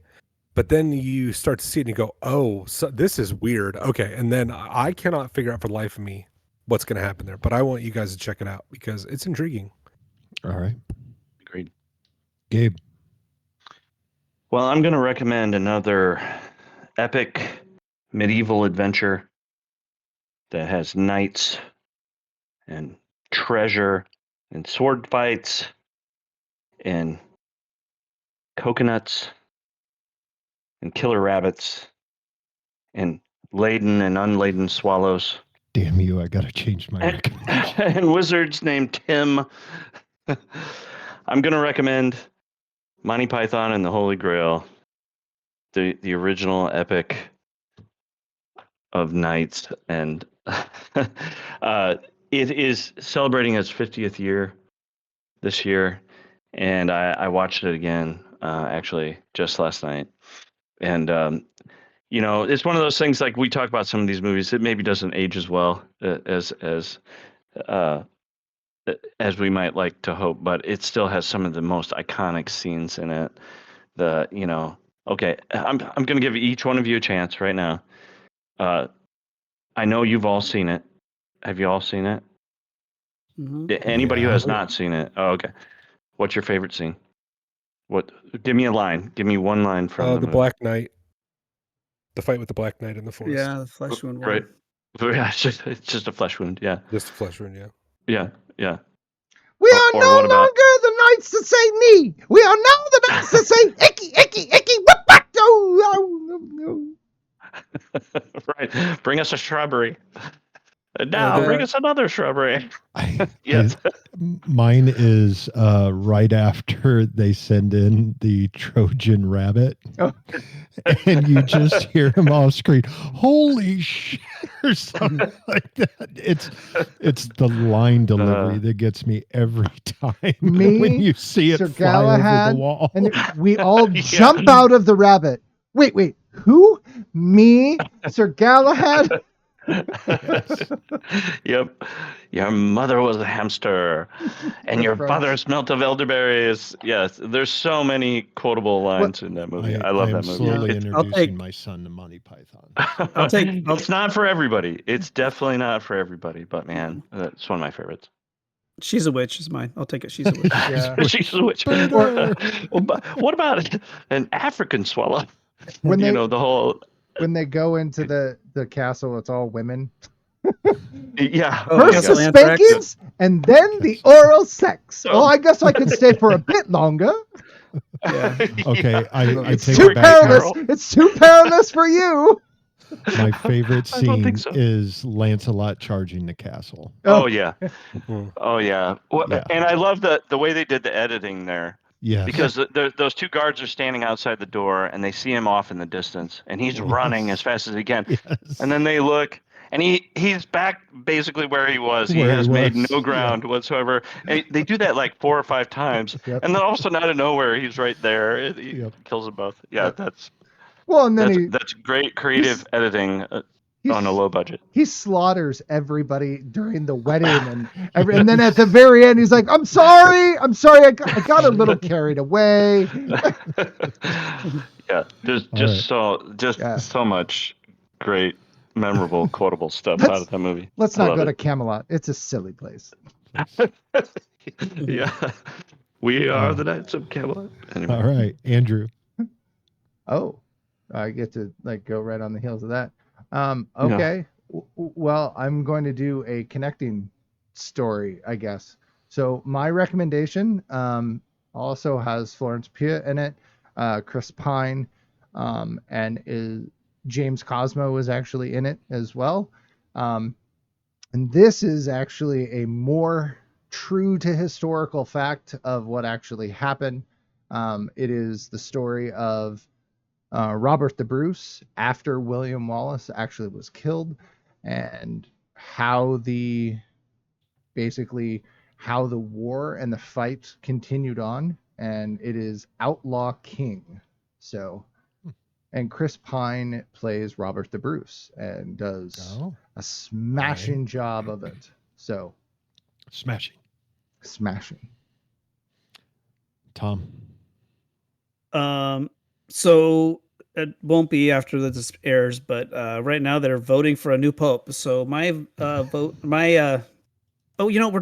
But then you start to see it and you go, oh, so this is weird. Okay, and then I cannot figure out for the life of me what's going to happen there. But I want you guys to check it out because it's intriguing. All right, agreed. Gabe. Well, I'm going to recommend another epic medieval adventure that has knights and treasure and sword fights and coconuts and killer rabbits and laden and unladen swallows. Damn you, I got to change my recommendation. And wizards named Tim. I'm going to recommend Monty Python and the Holy Grail, the original epic of knights, and it is celebrating its 50th year this year, and I watched it again actually just last night, and it's one of those things, like we talk about some of these movies, it maybe doesn't age as well as we might like to hope, but it still has some of the most iconic scenes in it. Okay, I'm going to give each one of you a chance right now. I know you've all seen it. Have you all seen it? Mm-hmm. Anybody who has not seen it? Oh, okay. What's your favorite scene? Give me a line. Give me one line from the movie. Black Knight. The fight with the Black Knight in the forest. Yeah, the flesh wound. Right. Yeah, it's just a flesh wound. Yeah. Just a flesh wound. Yeah. Yeah. We are no longer the knights that say me. We are now the knights that say icky, icky, icky. Right. Bring us a shrubbery. And now bring us another shrubbery. Yes. Mine is right after they send in the Trojan rabbit. Oh. And you just hear him off screen, holy shit, or something like that. It's the line delivery that gets me every time. When you see it Sir fly Galahad, over the wall. And we all jump out of the rabbit. Wait, who? Me? Sir Galahad? Yes. Yep. Your mother was a hamster, and your Right. father smelt of elderberries. Yes, there's so many quotable lines in that movie. I love am that movie. slowly It's, introducing my son to Monty Python. it's not for everybody. It's definitely not for everybody. But man, it's one of my favorites. She's a witch is mine. I'll take it. She's a witch. Yeah. She's a witch. Murder! Well, but what about an African swallow? When You they know, the whole when they go into the castle, it's all women. yeah. Oh, my First Castle the God. Anthrax. spankings, and then the oral sex. Oh, I guess I could stay for a bit longer. Yeah. Okay, I It's take too it back. perilous. It's too perilous for you. My favorite I don't scene think so. is Lancelot charging the castle. Oh yeah. Hmm. Oh yeah. Well, Yeah. and I love the way they did the editing there. Yes. Because those two guards are standing outside the door and they see him off in the distance and he's running as fast as he can. Yes. And then they look and he's back basically where he was. He Where he has made was, no yeah. ground whatsoever. And they do that like 4 or 5 times. Yep. And then all of a sudden out of nowhere he's right there. He Yep. kills them both. Yeah, Yep. Well, and then that's great creative editing on a low budget. he slaughters everybody during the wedding, and then at the very end, he's like, I'm sorry. I got a little carried away. Yeah, there's so much great, memorable, quotable stuff out of that movie. Let's I not love go to it. Camelot. It's a silly place. Yeah, we are the Knights of Camelot. Anyway. All right, Andrew. Oh, I get to go right on the heels of that. Okay. Well, I'm going to do a connecting story, I guess. So my recommendation also has Florence Pugh in it, Chris Pine, and James Cosmo is actually in it as well. And this is actually a more true to historical fact of what actually happened. It is the story of Robert the Bruce after William Wallace actually was killed, and how the war and the fight continued on, and it is Outlaw King. So, and Chris Pine plays Robert the Bruce and does a smashing job of it. So, Smashing. Tom. So it won't be after this airs, but right now they're voting for a new pope. So my vote, we're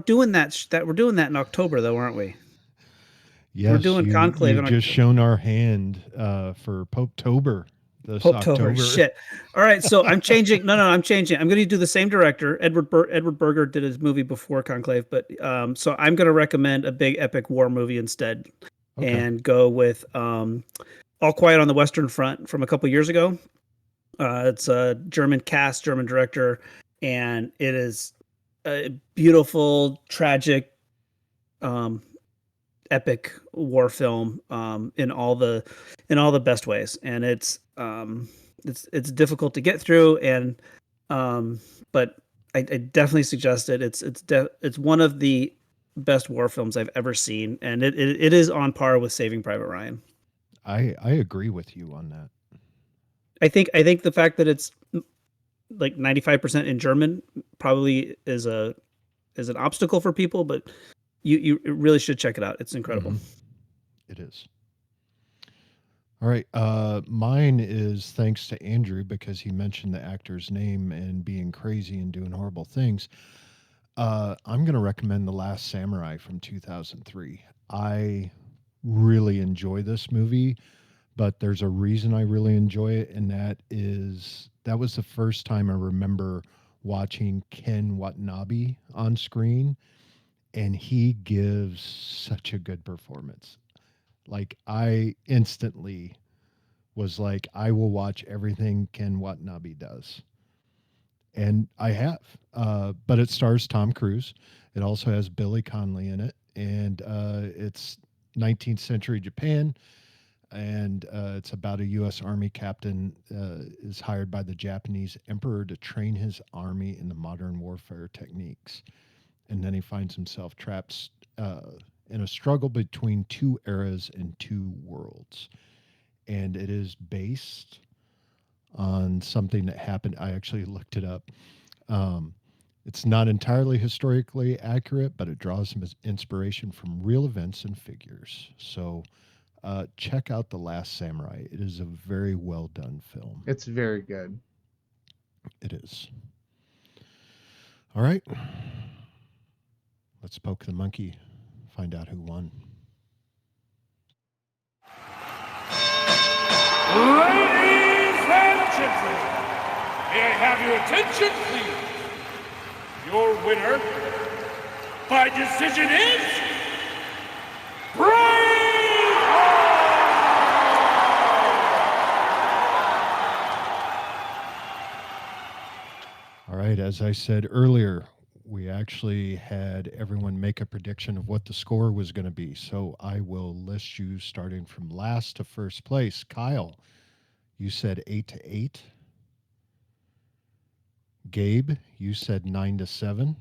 doing that. We're doing that in October, though, aren't we? Yes, we're doing conclave. You've just shown our hand for Pope-tober. Pope-tober. Shit. All right, so I'm changing. No, I'm changing. I'm going to do the same director. Edward Berger did his movie before Conclave, but so I'm going to recommend a big epic war movie instead, and go with All Quiet on the Western Front from a couple years ago. It's a German cast, German director, and it is a beautiful, tragic, epic war film in all the best ways, and it's difficult to get through, and but I definitely suggest it. It's one of the best war films I've ever seen, and it is on par with Saving Private Ryan. I agree with you on that. I think the fact that it's like 95% in German probably is an obstacle for people, but you really should check it out. It's incredible. Mm-hmm. It is. All right. Mine is thanks to Andrew because he mentioned the actor's name and being crazy and doing horrible things. I'm going to recommend The Last Samurai from 2003. I really enjoy this movie, but there's a reason I really enjoy it, and that was the first time I remember watching Ken Watanabe on screen, and he gives such a good performance. Like, I instantly was like, I will watch everything Ken Watanabe does. And I have. But it stars Tom Cruise. It also has Billy Connolly in it. And it's 19th century Japan. And it's about a U.S. Army captain is hired by the Japanese emperor to train his army in the modern warfare techniques. And then he finds himself trapped in a struggle between two eras and two worlds. And it is based on something that happened. I actually looked it up. It's not entirely historically accurate, but it draws some inspiration from real events and figures. So check out The Last Samurai. It is a very well done film. It's very good. It is. All right. Let's poke the monkey, find out who won. Ladies and gentlemen, may I have your attention, please? Your winner by decision is All right. As I said earlier, we actually had everyone make a prediction of what the score was going to be. So I will list you starting from last to first place. Kyle, you said 8-8. Gabe, you said 9-7.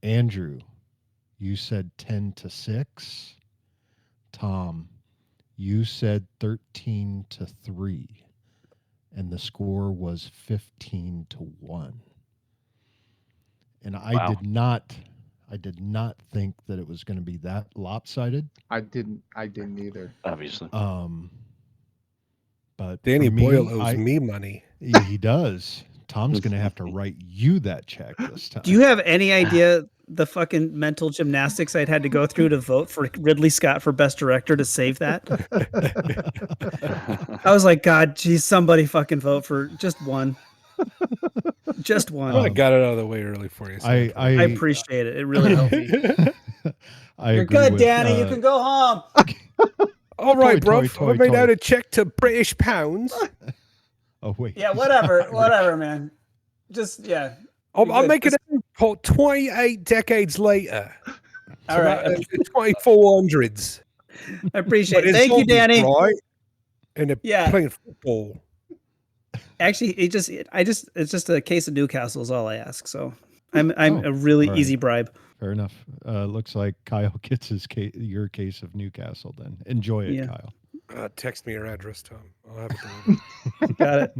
Andrew, you said 10-6. Tom, you said 13-3. And the score was 15-1. And I Wow. did not think that it was going to be that lopsided. I didn't either. Obviously. But Danny for me, Boyle owes me money. he does. Tom's going to have to write you that check this time. Do you have any idea the fucking mental gymnastics I'd had to go through to vote for Ridley Scott for Best Director to save that? I was like, God, geez, somebody fucking vote for just one. Just one. I got it out of the way early for you. I I appreciate it. It really helped me. I You're agree good, with, Danny. You can go home. All right, Toy, bro. toy, I made toy. out a check to British pounds. Oh wait. Yeah, whatever, man. Just I'm Good. making it 28 decades later. All right. 2400s. I appreciate But it. it's Thank you, zombies, Danny. Right? And they're Yeah. playing football. Actually, it's just a case of Newcastle is all I ask. So I'm Oh, a really all right. easy bribe. Fair enough. Looks like Kyle gets your case of Newcastle then. Enjoy it, Yeah. Kyle. Text me your address, Tom. I'll have it delivered. Got it.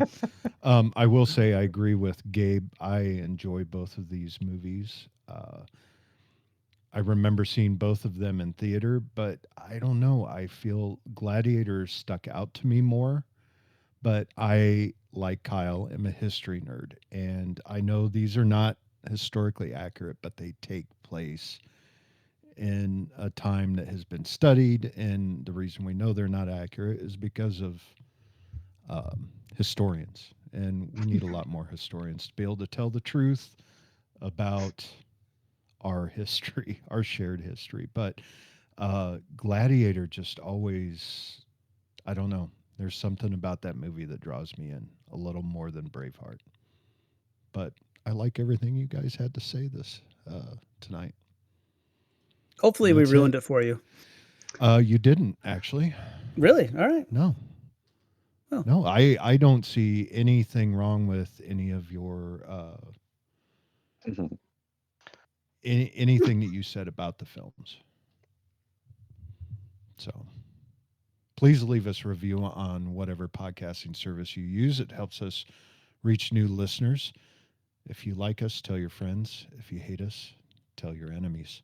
I will say I agree with Gabe. I enjoy both of these movies. I remember seeing both of them in theater, but I don't know. I feel Gladiator stuck out to me more. But I, like Kyle, am a history nerd. And I know these are not historically accurate, but they take place in a time that has been studied. And the reason we know they're not accurate is because of historians. And we need a lot more historians to be able to tell the truth about our history, our shared history. But Gladiator just always, I don't know. There's something about that movie that draws me in a little more than Braveheart. But I like everything you guys had to say this tonight. Hopefully, we That's ruined it. it for you. You didn't actually. Really? All right. No. Oh. No, I don't see anything wrong with any of your anything that you said about the films. So please leave us a review on whatever podcasting service you use. It helps us reach new listeners. If you like us, tell your friends. If you hate us, tell your enemies.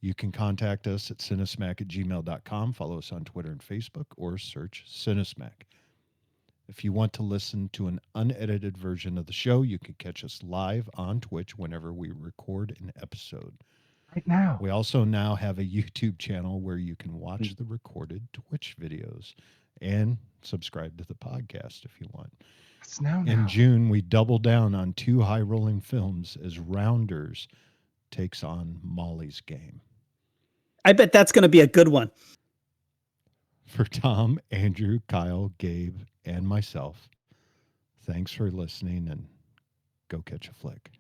You can contact us at cinesmack@gmail.com. Follow us on Twitter and Facebook, or search Cinesmack. If you want to listen to an unedited version of the show, you can catch us live on Twitch whenever we record an episode. Right now. We also now have a YouTube channel where you can watch the recorded Twitch videos and subscribe to the podcast if you want. It's now. In June, we double down on 2 high-rolling films as Rounders takes on Molly's Game. I bet that's going to be a good one. For Tom, Andrew, Kyle, Gabe, and myself, thanks for listening, and go catch a flick.